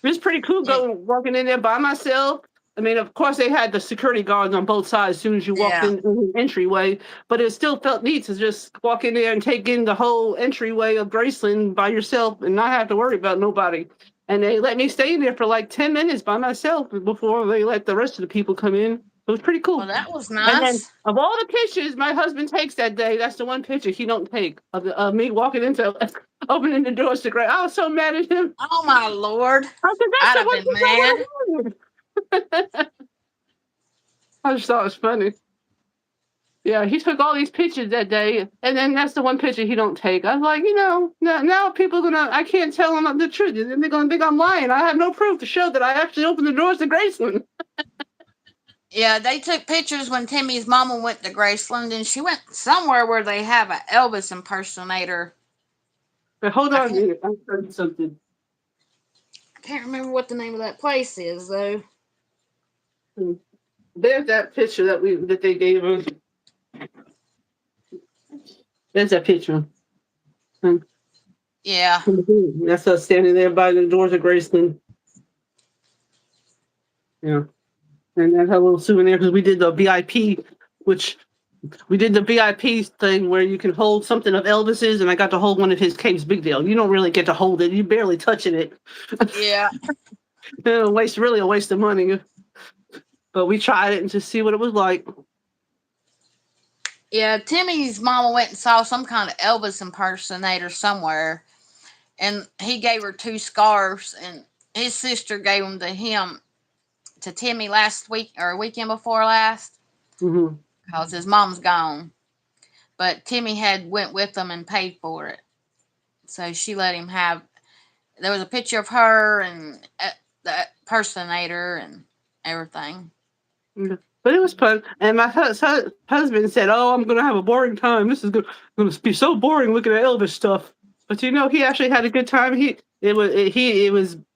It was pretty cool Yeah. going walking in there by myself. I mean, of course, they had the security guards on both sides as soon as you walked Yeah. in the entryway, but it still felt neat to just walk in there and take in the whole entryway of Graceland by yourself and not have to worry about nobody. And they let me stay in there for like 10 minutes by myself before they let the rest of the people come in. It was pretty Well, cool. that was And then nice. of all the pictures my husband takes that day, that's the one picture he don't take of me walking into opening the doors to Grace. I was so mad at him. Oh my lord. I said, "That's I'd the have one been picture I mad. would have wanted." I just thought it was funny. Yeah, he took all these pictures that day, and then that's the one picture he don't take. I was like, now people are gonna. I can't tell them the truth, and they're gonna think I'm lying. I have no proof to show that I actually opened the doors to Graceland. Yeah, they took pictures when Timmy's mama went to Graceland, and she went somewhere where they have an Elvis impersonator. But hold I on, a can't minute, I heard something. I can't remember what the name of that place is though. There's that picture that they gave us. There's that picture. Hmm. Yeah. That's us standing there by the doors of Graceland. Yeah, and that's a little souvenir because we did the VIP, which We did the VIP thing where you can hold something of Elvis's, and I got to hold one of his capes. Big deal. You don't really get to hold it. You barely touching it. Yeah. Really a waste of money. But we tried it and to see what it was like. Yeah, Timmy's mama went and saw some kind of Elvis impersonator somewhere, and he gave her two scarves, and his sister gave them to him, to Timmy last week or weekend before last, Hmm. because his mom's gone. But Timmy had went with them and paid for it, so she let him have. There was a picture of her and the impersonator and everything. But it was fun. And my husband said, "Oh, I'm going to have a boring time. This is going to be so boring looking at Elvis stuff." But he actually had a good time. He didn't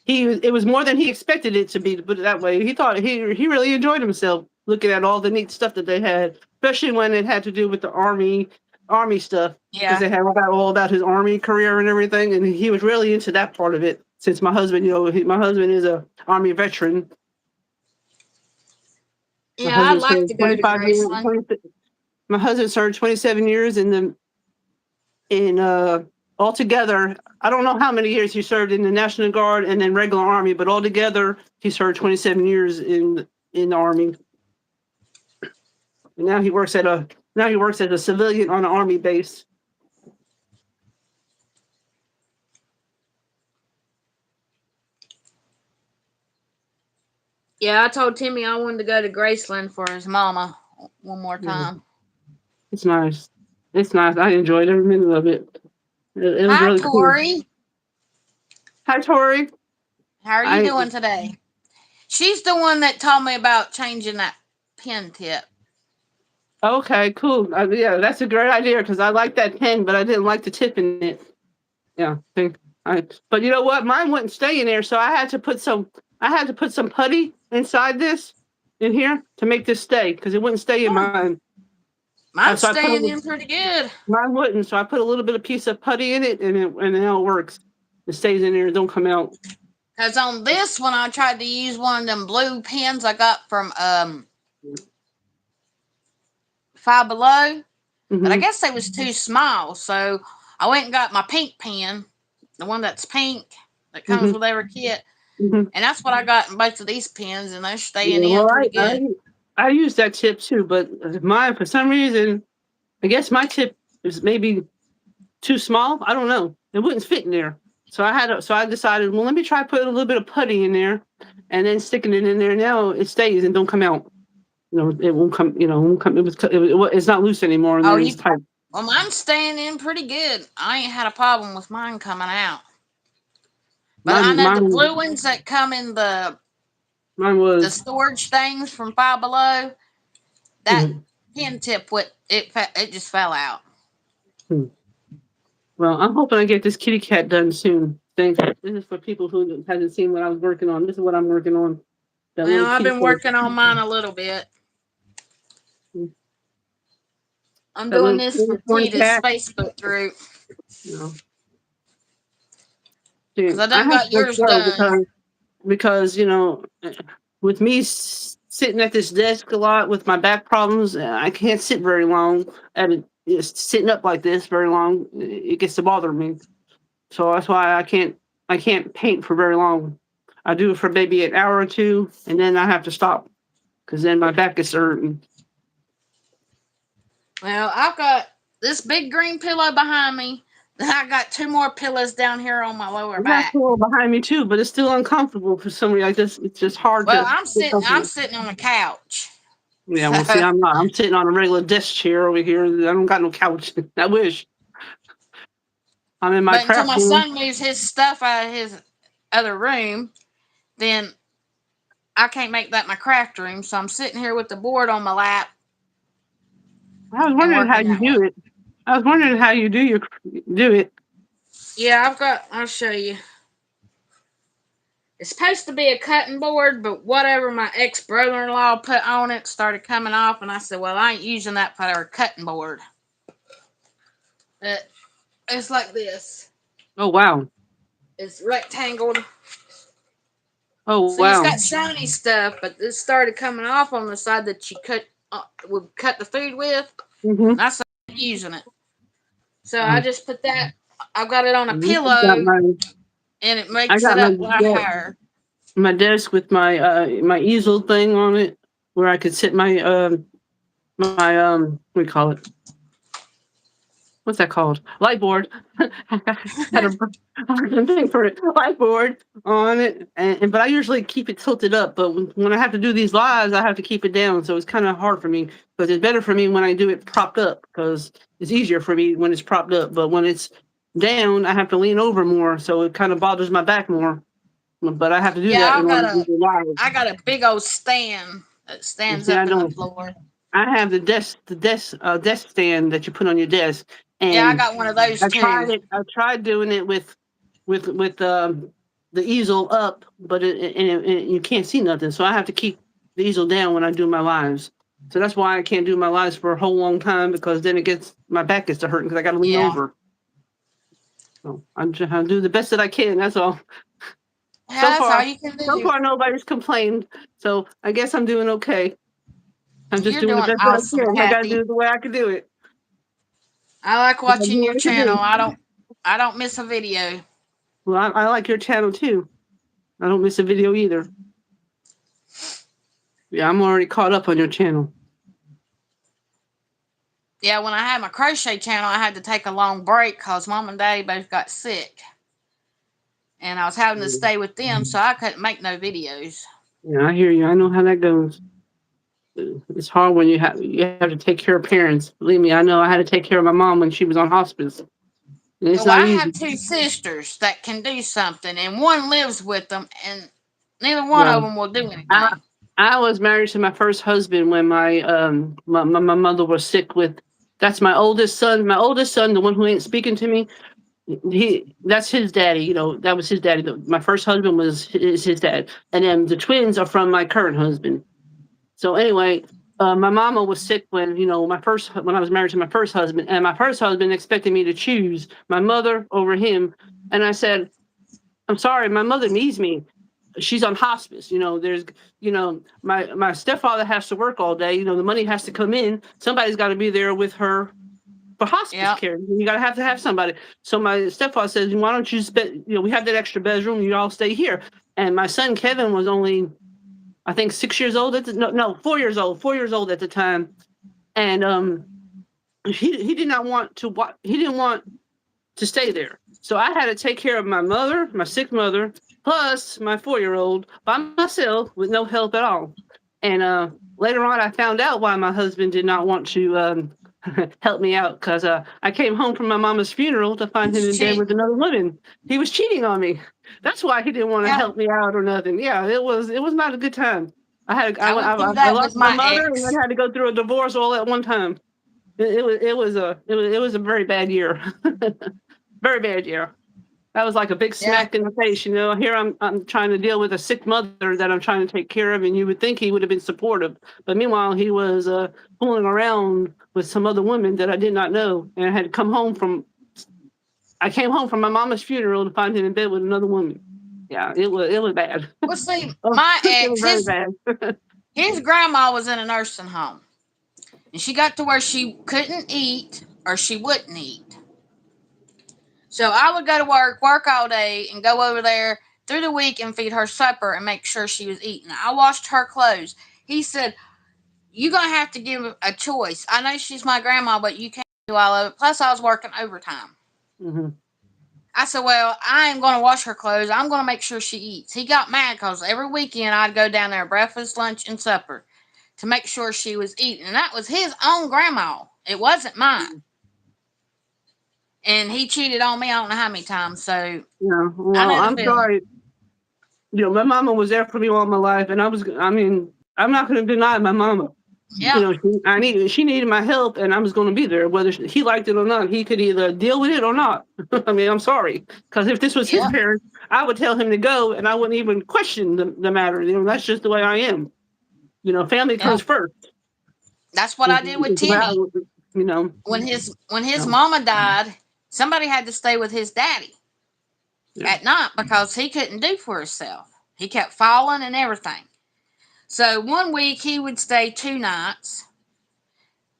he it was more than he expected it to be. To put it that way, he thought he really enjoyed himself looking at all the neat stuff that they had, especially when it had to do with the army stuff because Yeah. they had all about his army career and everything, and he was really into that part of it. Since my husband, my husband is a army veteran. My Yeah, I'd husband like served to go to 25 years. Graceland. My husband served 27 years in altogether. I don't know how many years he served in the National Guard and then regular Army, but altogether he served 27 years in the Army. And now he works as a civilian on an Army base. Yeah, I told Timmy I wanted to go to Graceland for his mama one more Yeah, time. it's nice. It's nice. I enjoyed every minute of it. It was Hi, really cool. Tori. Hi, Tori. How are you I doing today? She's the one that told me about changing that pen tip. Okay, cool. Yeah, that's a great idea because I like that pen, but I didn't like the tip in it. Yeah, but you know what? Mine wouldn't stay in there, so I had to put some. I had to put some putty inside this, in here, to make this stay because it wouldn't stay in Hmm, mine. mine's So I put a staying in pretty good. mine wouldn't. So I put a little bit of piece of putty in it, and now it works. It stays in there. It don't come out. Cause on this one, I tried to use one of them blue pens I got from Five Below, but I Mm-hmm. guess they was too small. So I went and got my pink pen, the one that's pink that comes Mm-hmm. with every kit, Mm-hmm. and that's what I got in both of these pens, and they're staying Yeah. in Well, pretty good. I use that tip too, but mine for some reason, I guess my tip is maybe too small. I don't know. It wouldn't fit in there. So I decided, well, let me try putting a little bit of putty in there and then sticking it in there. Now it stays and don't come out. It won't come, it won't come. It's not loose anymore and Oh, there you it's tight. well, mine's staying in pretty good. I ain't had a problem with mine coming out. But I Mine, know the mine, blue ones that come in mine the was, storage things from Five Below, that mhm. pin tip it just fell out. Hmm. Well, I'm hoping I get this kitty cat done soon. Thanks. This is for people who hasn't seen what I was working on. This is what I'm working on. That Well, little I've kitty been cat. working on mine a little bit. I'm That doing little this for unicorn Tita's cat. Facebook group You know, because see, I I done have got to yours go done. because with me sitting at this desk a lot with my back problems, I can't sit very long at it. Just sitting up like this very long, it gets to bother me. So that's why I can't paint for very long. I do it for maybe an hour or two, and then I have to stop because then my back is hurting. Well, I've got this big green pillow behind me. Then I got two more pillows down here on my lower I got a back. pillow behind me too, but it's still uncomfortable for some reason. It's just hard Well, to get I'm comfortable. sitting on the couch. Yeah, So, well, see, I'm not. I'm sitting on a regular desk chair over here. I don't got no couch. I wish. I'm in my but until craft my room. son moves his stuff out of his other room, then I can't make that my craft room. So I'm sitting here with the board on my lap I was and wondering how working you that way. do it. I was wondering how you do it. Yeah, I'll show you. It's supposed to be a cutting board, but whatever my ex brother in law put on it started coming off, and I said, well, I ain't using that for a cutting board. It, it's like this. Oh wow. It's rectangled. Oh See, it's wow. got shiny stuff, but this started coming off on the side that you cut would cut the food with. Mm-hmm. And I started using it. So I just put that. I've got it on a Got pillow, my and it I makes it got up lie higher. my desk with my easel thing on it where I could sit my what do you call it? What's that called? Light board. I had a thing for it. Light board on it, but I usually keep it tilted up. But when I have to do these lives, I have to keep it down. So it's kind of hard for me because it's better for me when I do it propped up because it's easier for me when it's propped up. But when it's down, I have to lean over more, so it kind of bothers my back more. But I have to do Yeah, that in order to do the live. I got a big old stand that You stands see, I up in the don't. floor. I have desk stand that you put on your desk, Yeah, I and got one of those I too. tried it. I tried doing it with the easel up, but you can't see nothing. So I have to keep the easel down when I do my lives. So that's why I can't do my lives for a whole long time because then it gets my back gets to hurting because I got to lean Yeah, over. So I'm just I do the best that I can. That's all. So yeah, that's all far, you can so do. far nobody's complained. So I guess I'm doing okay. I'm just You're doing the doing best that I awesome, can. I got to do Kathy. it the way I can do it. I like I gotta do watching your what I can channel. do. I don't miss a video. Well, I like your channel too. I don't miss a video either. Yeah, I'm already caught up on your channel. Yeah, when I had my crochet channel, I had to take a long break because mom and daddy both got sick, and I was having to stay with them, so I couldn't make no videos. Yeah, I hear you. I know how that goes. It's hard when you have to take care of parents. Believe me, I know. I had to take care of my mom when she was on hospice, and it's Well, not I have easy. two sisters that can do something, and one lives with them, and neither one of Well, them will do I anything. I was married to my first husband when my mother was sick with. That's my oldest son. My oldest son, the one who ain't speaking to me, that's his daddy. That was his daddy. My first husband is his dad, and then the twins are from my current husband. So anyway, my mama was sick when I was married to my first husband, and my first husband expected me to choose my mother over him, and I said, "I'm sorry, my mother needs me. She's on hospice. My stepfather has to work all day. The money has to come in. Somebody's got to be there with her for hospice Yep, care. You got to have somebody." So my stepfather says, "Why don't you spend? We have that extra bedroom. You all stay here." And my son Kevin was only, I think, 6 years old at the no 4 years old, 4 years old at the time, and he did not want to he didn't want to stay there. So I had to take care of my mother, my sick mother, plus my 4 year old by myself with no help at all. And later on, I found out why my husband did not want to help me out because I came home from my mama's funeral to find him he's in bed with cheating. another woman. He was cheating on me. That's why he didn't want to Yep, help me out or nothing. Yeah, it was not a good time. I I went went through I that lost with my my mother and then ex. had to go through a divorce all at one time. It was a very bad year. Very bad year. That was like a big Yeah, smack in the face. Here I'm trying to deal with a sick mother that I'm trying to take care of, and you would think he would have been supportive, but meanwhile he was fooling around with some other women that I did not know, and I came home from my mama's funeral to find him in bed with another woman. Yeah, it was bad. well, see, Oh, my it was ex, very bad. his grandma was in a nursing home, and she got to where she couldn't eat or she wouldn't eat. So I would go to work all day, and go over there through the week and feed her supper and make sure she was eating. I washed her clothes. He said, "You're gonna have to give a choice. I know she's my grandma, but you can't do all of it." Plus, I was working overtime. Hmm. I said, "Well, I ain't gonna wash her clothes. I'm gonna make sure she eats." He got mad because every weekend I'd go down there breakfast, lunch, and supper to make sure she was eating, and that was his own grandma. It wasn't mine. And he cheated on me. I don't know how many times. So Yeah, I well, know the I'm feeling. sorry. My mama was there for me all my life, and I mean, I'm not going to deny my mama. Yep. She needed my help, and I was going to be there, whether he liked it or not. He could either deal with it or not. I mean, I'm sorry, because if this was his Yep. parents, I would tell him to go, and I wouldn't even question the matter. That's just the way I am. Family comes Yep. first. That's what I did with It's the way I Timmy. would, When his no, mama died, somebody had to stay with his daddy yeah. at night because he couldn't do for himself. He kept falling and everything. So one week he would stay 2 nights.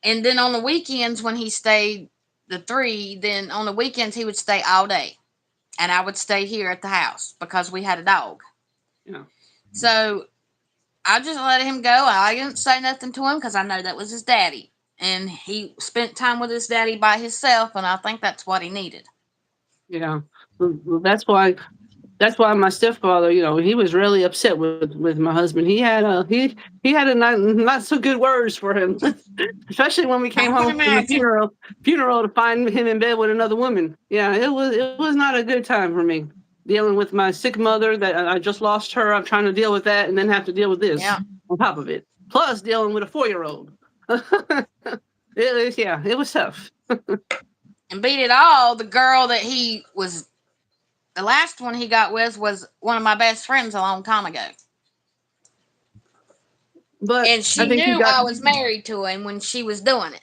And then on the weekends when he stayed the three, then on the weekends he would stay all day. And I would stay here at the house because we had a dog. Yeah. So I just let him go. I didn't say nothing to him because I know that was his daddy. And he spent time with his daddy by himself, and I think that's what he needed. Yeah. Well, that's why my stepfather, he was really upset with my husband. He had a not so good words for him, especially when we I came can home from the imagine. funeral to find him in bed with another woman. Yeah, it was not a good time for me dealing with my sick mother that I just lost her. I'm trying to deal with that and then have to deal with this Yeah. on top of it. Plus dealing with a 4-year-old. It was tough. And beat it all, the girl that he was, the last one he got with was one of my best friends a long time ago. But And I she think he knew got I was married to him when she was doing it.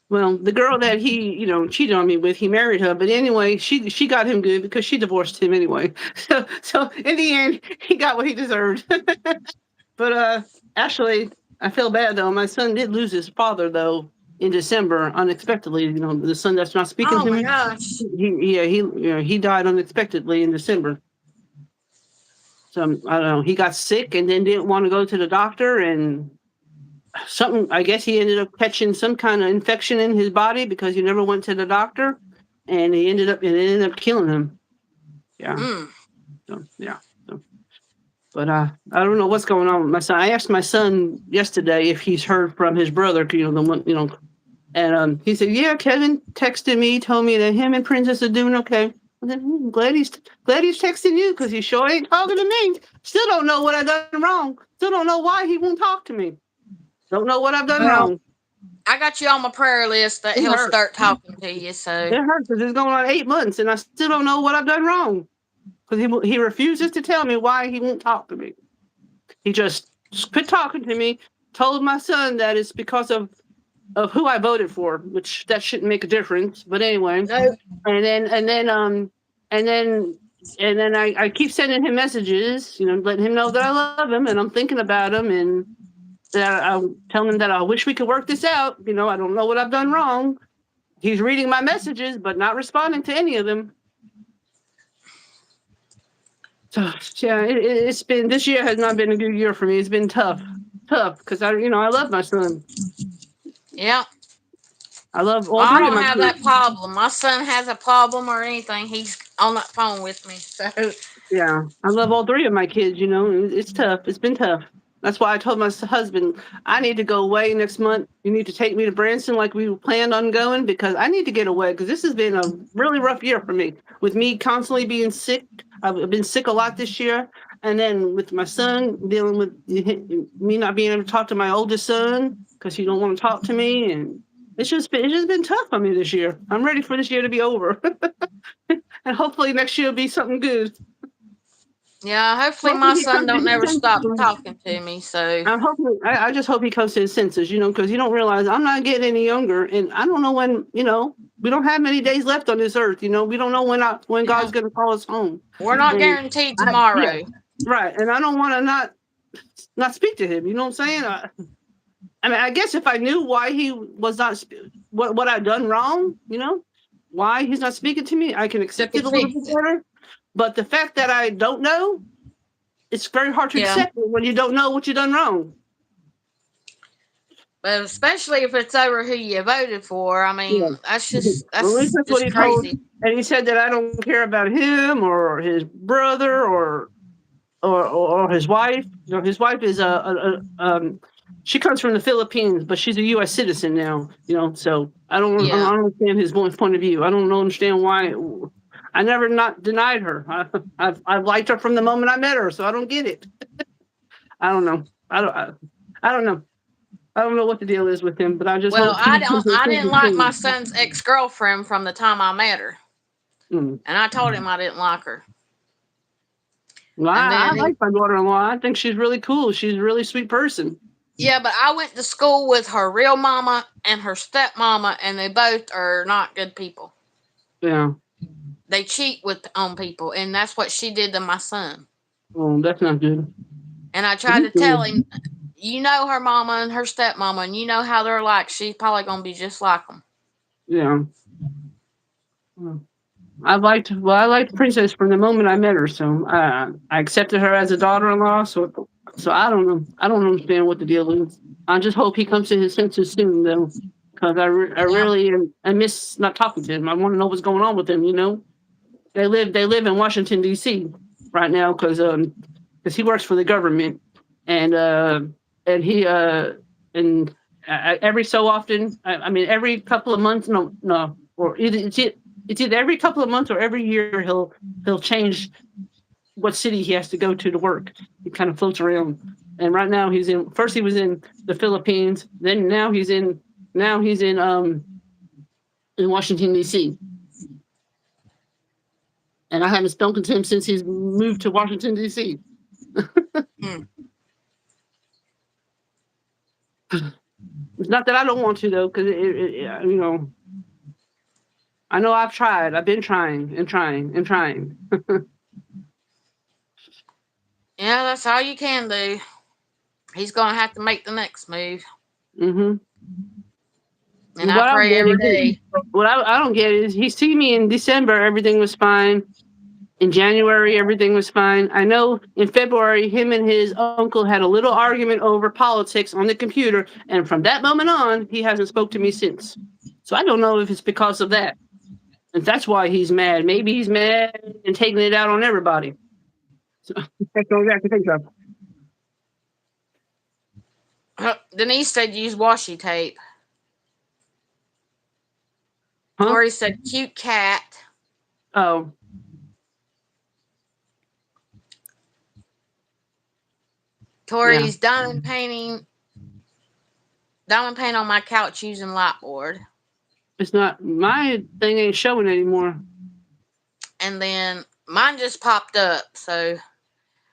Well, the girl that he, cheated on me with, he married her. But anyway, she got him good because she divorced him anyway. So in the end, he got what he deserved. But actually, I feel bad though. My son did lose his father though in December unexpectedly. The son that's not speaking Oh to my me. gosh. He died unexpectedly in December. So I don't know. He got sick and then didn't want to go to the doctor and something. I guess he ended up catching some kind of infection in his body because he never went to the doctor, and it ended up killing him. Yeah. Mm. So yeah. So, but I don't know what's going on with my son. I asked my son yesterday if he's heard from his brother. The one, and he said, "Yeah, Kevin texted me, told me that him and Princess are doing okay." I said, glad he's texting you because he sure ain't talking to me. Still don't know what I done wrong. Still don't know why he won't talk to me. Don't know what I've done Well, wrong. I got you on my prayer list that It he'll hurts. start talking to you. So, It hurts because it's going on 8 months, and I still don't know what I've done wrong. Because he refuses to tell me why he won't talk to me. He just quit talking to me. Told my son that it's because of who I voted for, which that shouldn't make a difference. But anyway, no. and then and then and then and then I keep sending him messages, letting him know that I love him and I'm thinking about him and that I'm telling him that I wish we could work this out. I don't know what I've done wrong. He's reading my messages, but not responding to any of them. So yeah, it's been this year has not been a good year for me. It's been tough because I love my son. Yeah. I love Well, all I three of don't my have kids. that problem. My son has a problem or anything, he's on that phone with me. So, Yeah, I love all three of my kids. It's tough. It's been tough. That's why I told my husband I need to go away next month. You need to take me to Branson like we planned on going because I need to get away because this has been a really rough year for me with me constantly being sick. I've been sick a lot this year, and then with my son dealing with me not being able to talk to my oldest son because he don't want to talk to me, and it's just been tough on me this year. I'm ready for this year to be over, and hopefully next year will be something good. yeah, hopefully my Hopefully he son comes to don't his never stop senses. talking to me. So, I'm hoping. I just hope he comes to his senses, because you don't realize I'm not getting any younger, and I don't know when. We don't have many days left on this earth. We don't know when yeah, God's going to call us home, we're not and guaranteed yeah, tomorrow. right. And I don't want to not speak to him. You know what I'm saying? I mean, I guess if I knew why he was not what I'd done wrong, why he's not speaking to me, I can You accept can it a little fix bit it. better. But the fact that I don't know, it's very hard to Yeah. accept it when you don't know what you done wrong. But especially if it's over who you voted for, I Yeah. mean, Well, at least that's that's what just he told. crazy. And he said that I don't care about him or his brother or his wife. His wife is she comes from the Philippines, but she's a U.S. citizen now. So I Yeah. don't understand his point of view. I don't understand why. I never not denied her. I've liked her from the moment I met her, so I don't get it. I don't know. I don't know. I don't know what the deal is with him, but I just Well, hope he comes to a I sense didn't of like my things. son's ex girlfriend from the time I met her, Mm. and I told him I didn't like her. Well, And I then he, like my daughter-in-law. I think she's really cool. She's a really sweet person. yeah, but I went to school with her real mama and her stepmama, and they both are not good people. Yeah. They cheat with on people, and that's what she did to my son. Well, that's not good. And I But tried he's to tell good. him, you know her mama and her stepmama, and you know how they're like. She's probably gonna be just like them. Yeah. Well, I liked Princess from the moment I met her. So I accepted her as a daughter-in-law. So I don't know. I don't understand what the deal is. I just hope he comes to his senses soon, though, because I Yeah, really I miss not talking to him. I want to know what's going on with him. You know, they live in Washington D.C. right now because he works for the government, and uh and he and every so often, I mean every couple of months, no, or it's either every couple of months or every year he'll change what city he has to go to work. He kind of floats around, and right now he was in the Philippines, then now he's in Washington D.C. and I haven't spoken to him since he's moved to Washington D.C. mm. It's not that I don't want to though, because I know I've tried. I've been trying and trying and trying. Yeah, that's all you can do. He's gonna have to make the next move, Hmm. and I What I don't pray get every is day. I don't get is he see me in December, everything was fine. In January, everything was fine. I know in February, him and his uncle had a little argument over politics on the computer, and from that moment on, he hasn't spoke to me since. So I don't know if it's because of that, and that's why he's mad. Maybe he's mad and taking it out on everybody. So that's all I can think of. Denise said use washi tape. Huh? Tori said cute cat. Oh, yeah. Tori's diamond paint on my couch using lightboard. It's not my thing ain't showing anymore. And then mine just popped up, so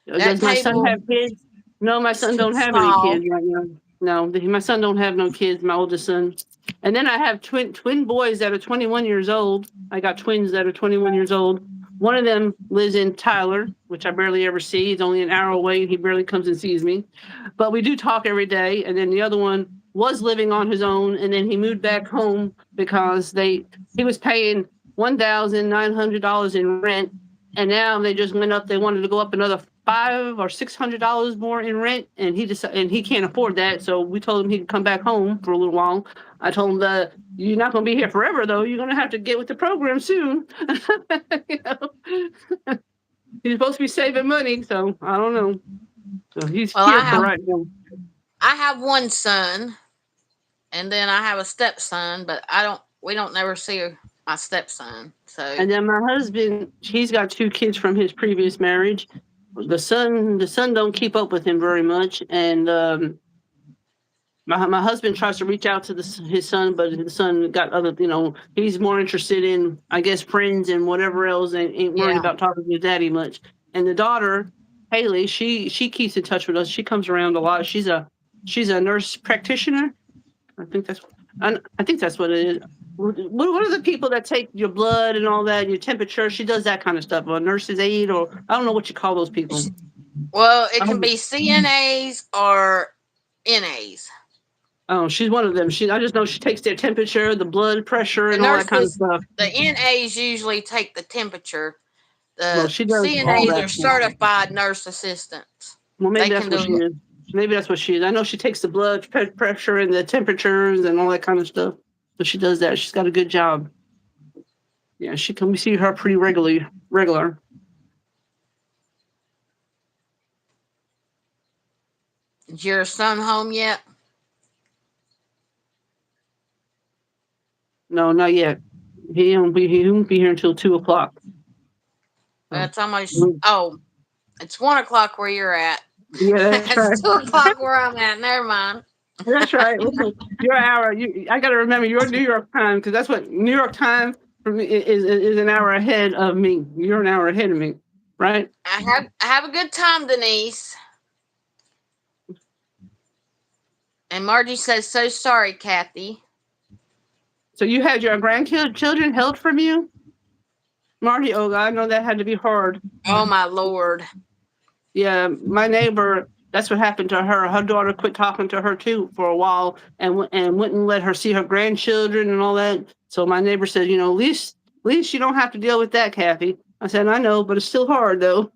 that Does my son table have kids? No, my is son too don't have any small. kids right now. No, my son don't have no kids. My oldest son, and then I have twin boys that are 21 years old. I got twins that are 21 years old. One of them lives in Tyler, which I barely ever see. He's only an hour away, and he barely comes and sees me. But we do talk every day. And then the other one was living on his own, and then he moved back home because he was paying $1,900 in rent, and now they just went up. They wanted to go up another $500 or $600 more in rent, and he can't afford that. So we told him he could come back home for a little while. I told him that you're not going to be here forever, though. You're going to have to get with the program soon. you know, he's supposed to be saving money, so I don't know. So he's Well, here for right now. I have one son, and then I have a stepson, but I don't. We don't never see my stepson. So And then my husband, he's got two kids from his previous marriage. The son don't keep up with him very much, and my husband tries to reach out to his son, but his son got other, he's more interested in, I guess, friends and whatever else, and ain't worried yeah, about talking to his daddy much. And the daughter, Haley, she keeps in touch with us. She comes around a lot. She's a nurse practitioner. I think that's I think that's what it is. What are the people that take your blood and all that, your temperature? She does that kind of stuff. A nurse's aide, or I don't know what you call those people. well, it can be CNAs or NAs. Oh, she's one of them. I just know she takes their temperature, the blood pressure, The and all that kind of nurses, stuff. the NAs usually take the temperature. Well, The she does all CNAs that are stuff. certified nurse assistants. Well, They maybe can that's what she do. is. Maybe that's what she is. I know she takes the blood pressure and the temperatures and all that kind of stuff. So she does that. She's got a good job. Yeah, she can. We see her pretty regularly. Regular. Is your son home yet? No, not yet. He won't be here until 2 o'clock. So, It's almost. Oh, it's 1 o'clock where you're at. yeah, that's right. It's 2 o'clock where I'm at. Never mind. That's right. Listen, your hour. I got to remember your New York time, because that's what New York time for me is an hour ahead of me. You're an hour ahead of me, right? I have a good time, Denise. And Margie says, "So sorry, Kathy." So you had your grandchildren held from you, Marty. Oh, I know that had to be hard. Oh my lord. Yeah, my neighbor. That's what happened to her. Her daughter quit talking to her too for a while, and wouldn't let her see her grandchildren and all that. So my neighbor said, at least you don't have to deal with that, Kathy. I said, I know, but it's still hard though.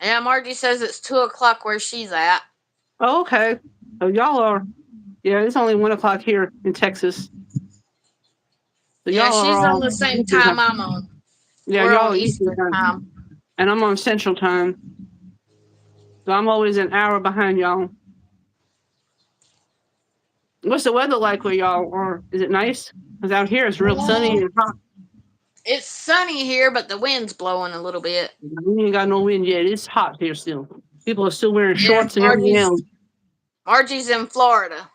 Yeah, Margie says it's 2 o'clock where she's at. Oh, okay. So y'all are, yeah, it's only 1 o'clock here in Texas. So Yeah, y'all are she's on all the same Eastern time time. I'm on. Yeah, We're y'all on are Eastern Eastern time, time. and I'm on Central time. So I'm always an hour behind y'all. What's the weather like where y'all are? Is it nice? Because out here it's real sunny Well, and hot. it's sunny here, but the wind's blowing a little bit. We ain't got no wind yet. It's hot here still. People are still wearing Yeah, shorts and everything else. Margie's in Florida.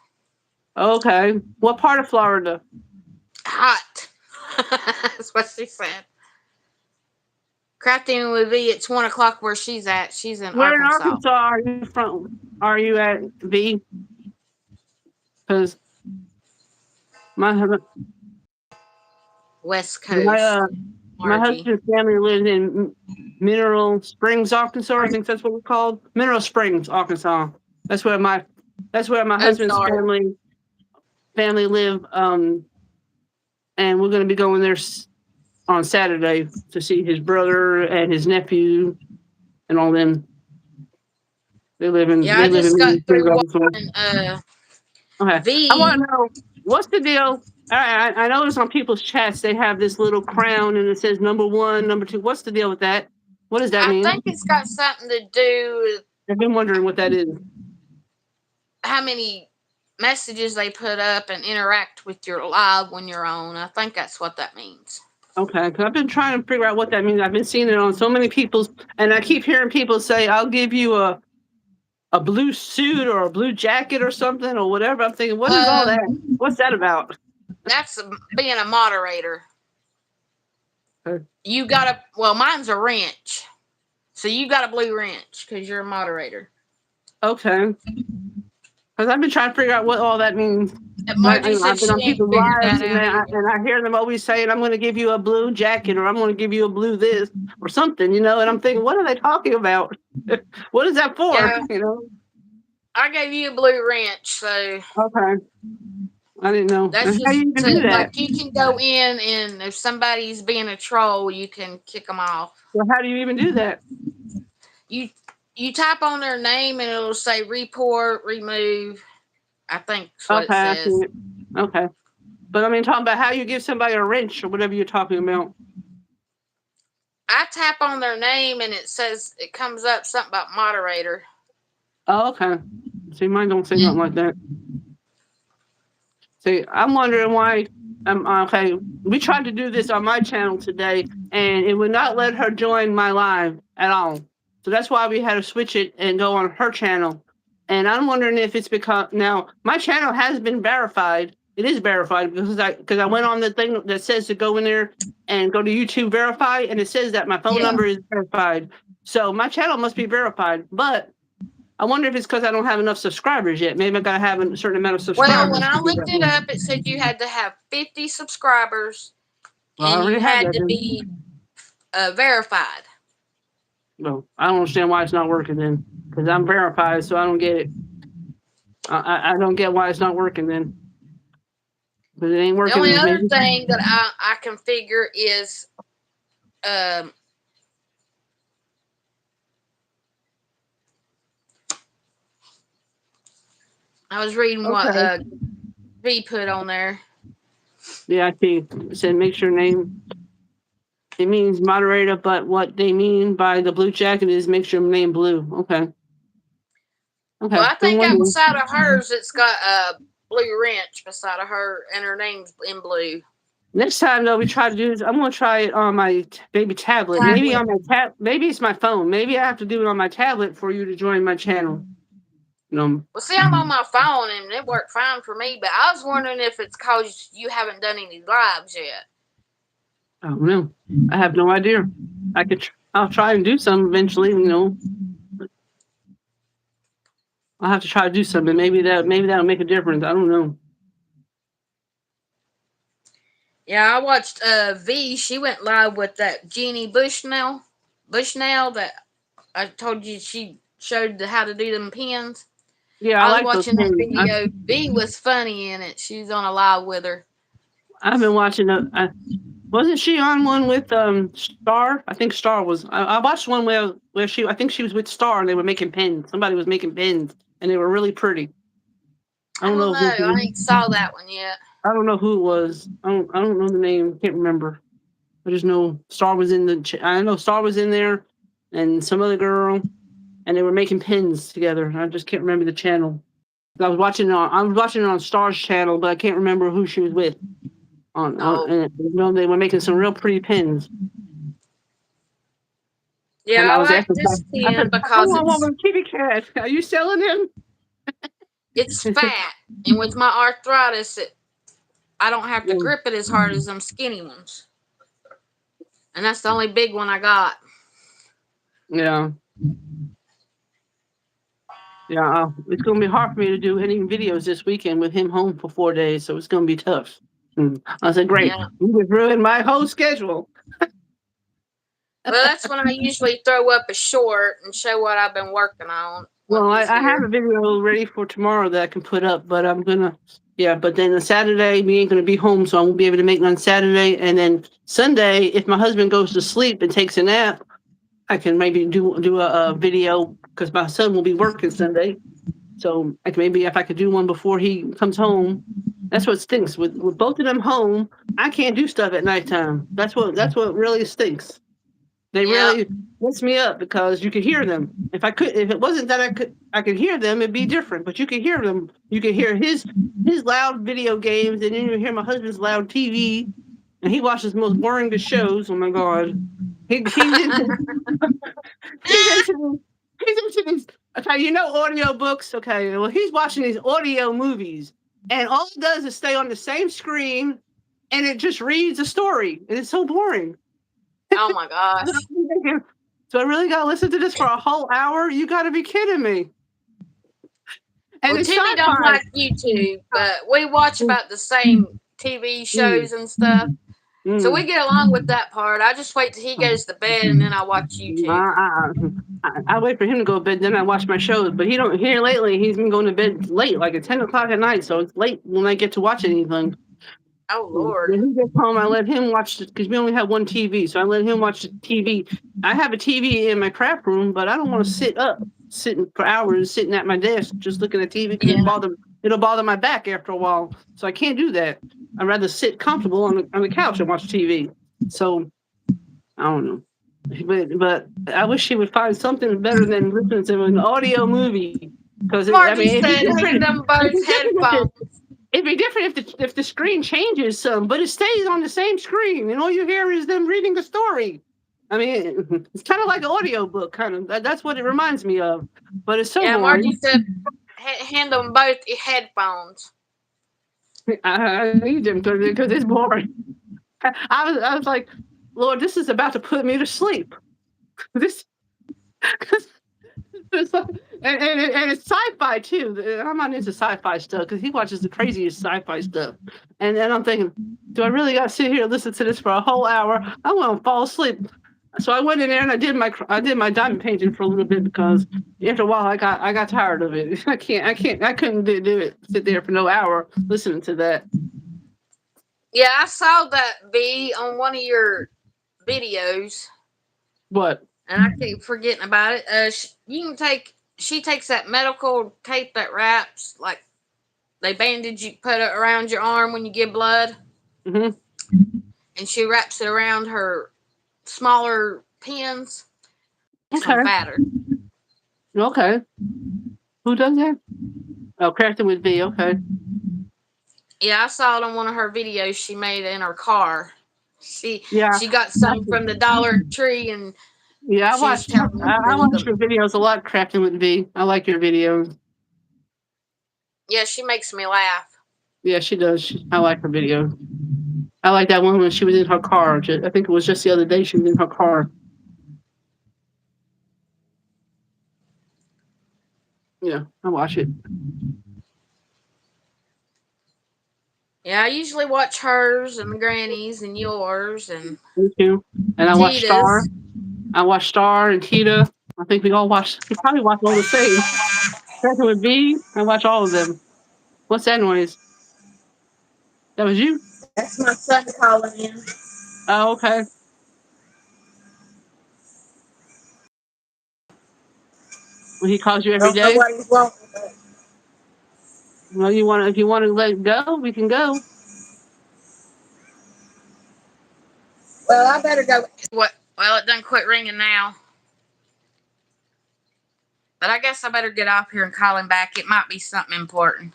Okay. What part of Florida? Hot. That's what she said. Crafting with V, it's 1 o'clock where she's at. She's in Where in Arkansas. Arkansas are you from? Are you at V? Because my husband, West my Coast. my Margie. husband's family lives in Mineral Springs, Arkansas. I think that's what it's called. Mineral Springs, Arkansas. That's where my that's where my husband's Ozark. family live. And we're going to be going there on Saturday to see his brother and his nephew and all them. They live in Yeah, I they live in just got Mineral Springs, through Arkansas. watching Okay, I want V. to know what's the deal. I notice on people's chats they have this little crown and it says number one, number two. What's the deal with that? What does that I mean? think it's got something to do with I've been wondering what that is. how many messages they put up and interact with your live when you're on. I think that's what that means. Okay, because I've been trying to figure out what that means. I've been seeing it on so many people's, and I keep hearing people say, "I'll give you a blue suit or a blue jacket or something or whatever." I'm thinking, what is all that? What's that about? That's being a moderator. Okay. You got a well, mine's a wrench, so you got a blue wrench because you're a moderator. Okay. Because I've been trying to figure out what all that means. And Like, Margie said I've been she on ain't people's figured lives, that and out either. I hear them always saying, "I'm going to give you a blue jacket," or "I'm going to give you a blue this," or something, And I'm thinking, what are they talking about? What is that for? Yeah, I gave you a blue wrench, so Okay, I didn't know. that's And how do just you even do to that? like you can go in and if somebody's being a troll, you can kick them off. Well, how do you even do that? You you type on their name and it'll say report, remove. I think that's what it Okay, I see says. it. Okay, but I mean, talking about how you give somebody a wrench or whatever you're talking about. I tap on their name and it says it comes up something about moderator. Oh, okay. See, mine don't say nothing like that. See, I'm wondering why. Okay. We tried to do this on my channel today, and it would not let her join my live at all. So that's why we had to switch it and go on her channel. And I'm wondering if it's because now my channel has been verified. It is verified because I went on the thing that says to go in there and go to YouTube verify, and it says that my phone Yeah. number is verified. So my channel must be verified, but I wonder if it's because I don't have enough subscribers yet. Maybe I gotta have a certain amount of Well, when subscribers I to do looked that it one. up, it said you had to have 50 subscribers Well, I and you already have had that to then. be verified. No, I don't understand why it's not working then. Because I'm verified, so I don't get it. I don't get why it's not working then. Because it ain't The only working. other Maybe. thing that I can figure is um, I was reading what Okay. V put on there. Yeah, I see. It said make sure name. It means moderator, but what they mean by the blue jacket is make sure name blue. Okay. Well, Okay. I Been think wondering. outside of hers, it's got a blue wrench beside of her, and her name's in blue. Next time though, we try to do this. I'm gonna try it on my baby tablet. Maybe Tablet. on my maybe it's my phone. Maybe I have to do it on my tablet for you to join my channel. Well, see, I'm on my phone, and it worked fine for me. But I was wondering if it's because you haven't done any lives yet. I don't know. I have no idea. I'll try and do some eventually. I'll have to try to do something. Maybe that'll make a difference. I don't know. Yeah, I watched V. She went live with that Jeannie Bushnell. Bushnell that I told you she showed how to do them pins. Yeah, I I was like those watching that pins. video. B was funny in it. She was on a live with her. I've been watching. Wasn't she on one with Star? I think Star was. I watched one where she. I think she was with Star, and they were making pins. Somebody was making pins, and they were really pretty. I I don't don't know know. who. I ain't saw that one yet. I don't know who it was. I don't know the name. Can't remember. I just know Star was in the. I know Star was in there, and some other girl, and they were making pins together. I just can't remember the channel. I was watching it on Star's channel, but I can't remember who she was with. Oh, And they were making some real pretty pins. And yeah. I I was like asking, this I pin said, I because want one with kitty cat. Are you selling them? it's fat, and with my arthritis, I don't have to Mm, grip it as hard as them skinny ones. And that's the only big one I got. yeah, yeah. It's going to be hard for me to do any videos this weekend with him home for 4 days, so it's going to be tough. I said, great. Yeah. You just ruined my whole schedule. Well, that's when I usually throw up a short and show what I've been working on when Well, he's I have here. a video ready for tomorrow that I can put up, but I'm gonna, yeah. But then on Saturday, we ain't gonna be home, so I won't be able to make it on Saturday. And then Sunday, if my husband goes to sleep and takes a nap, I can maybe do a video because my son will be working Sunday. So I can maybe if I could do one before he comes home. That's what stinks with both of them home. I can't do stuff at nighttime. That's what really stinks. They Yeah. really mess me up because you could hear them. If it wasn't that I could hear them, it'd be different. But you could hear them. You could hear his loud video games, and then you hear my husband's loud TV, and he watches the most boringest shows. Oh my god, he's into he's into he's into these. Okay, audio books. Okay, well he's watching these audio movies, and all it does is stay on the same screen, and it just reads a story, and it's so boring. Oh my gosh. So I really got to listen to this for a whole hour? You got to be kidding me. And Well, it's Timmy don't sci-fi. like YouTube, but we watch about the same TV Mm, shows and stuff. So we mm. get along with that part. I just wait till he goes to bed and then I watch YouTube. I wait for him to go to bed, then I watch my shows. But he don't. Here lately, he's been going to bed late, like at 10 o'clock at night. So it's late when I get to watch anything. Oh Lord. When he gets home, I let him watch it because we only have one TV. So I let him watch the TV. I have a TV in my craft room, but I don't want to sitting for hours, sitting at my desk, just looking at TV because Yeah. it'll bother my back after a while. So I can't do that. I'd rather sit comfortable on the couch and watch TV. So I don't know. But I wish she would find something better than listening to an audio movie. Because I Margie mean, said hand them it'd both be different headphones. It'd be different if the screen changes some, but it stays on the same screen, and all you hear is them reading the story. I mean, it's kind of like an audio book, kind of. That's what it reminds me of. But it's so Yeah, Margie boring. said hand them both headphones. I need them because it's boring. I was like, Lord, this is about to put me to sleep. This it's like, and it's sci-fi too. I'm not into sci-fi stuff because he watches the craziest sci-fi stuff. And then I'm thinking, do I really got to sit here and listen to this for a whole hour? I want to fall asleep. So I went in there and I did my diamond painting for a little bit because after a while I got tired of it. I couldn't do it. Sit there for no hour listening to that. Yeah, I saw that V on one of your videos, What? and I keep forgetting about it. You can take. She takes that medical tape that wraps like they bandage you, put it around your arm when you give blood, Hmm. and she wraps it around her smaller pins. Some Okay. fatter. Okay. Who does that? Oh, Crafton with V. Okay. Yeah, I saw it on one of her videos she made in her car. She Yeah. she got some from the Dollar Tree, and Yeah, she was telling me I to use watch them. your videos a lot, Crafting with V. I like your videos. Yeah, she makes me laugh. Yeah, she does. I like her videos. I like that one when she was in her car. I think it was just the other day she was in her car. Yeah, I watch it. Yeah, I usually watch hers and Granny's and yours and Me too. And I watch Star. Tita's. I watch Star and Tita. I think we probably watch all the same. Second would be, I watch all of them. What's that noise? That was you? That's my son calling in. Oh, okay. Well, he calls you I every don't know day. what he's wanting, but Well, if you want to let it go, we can go. well, I better go. What? Well, it doesn't quit ringing now. But I guess I better get off here and call him back. It might be something important.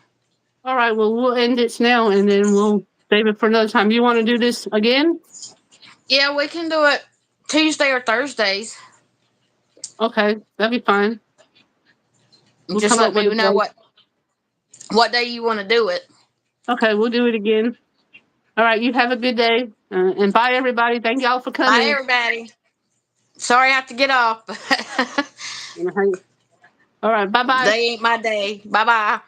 All right. Well, we'll end it now, and then we'll save it for another time. You want to do this again? Yeah, we can do it Tuesday or Thursdays. Okay, that'd be fine. We'll Just come let up with me a know day. what day you want to do it. Okay, we'll do it again. All right. You have a good day, and bye, everybody. Thank y'all for Bye, coming. everybody. Sorry I have to get off. All right. Bye bye. They ain't my day. Bye bye.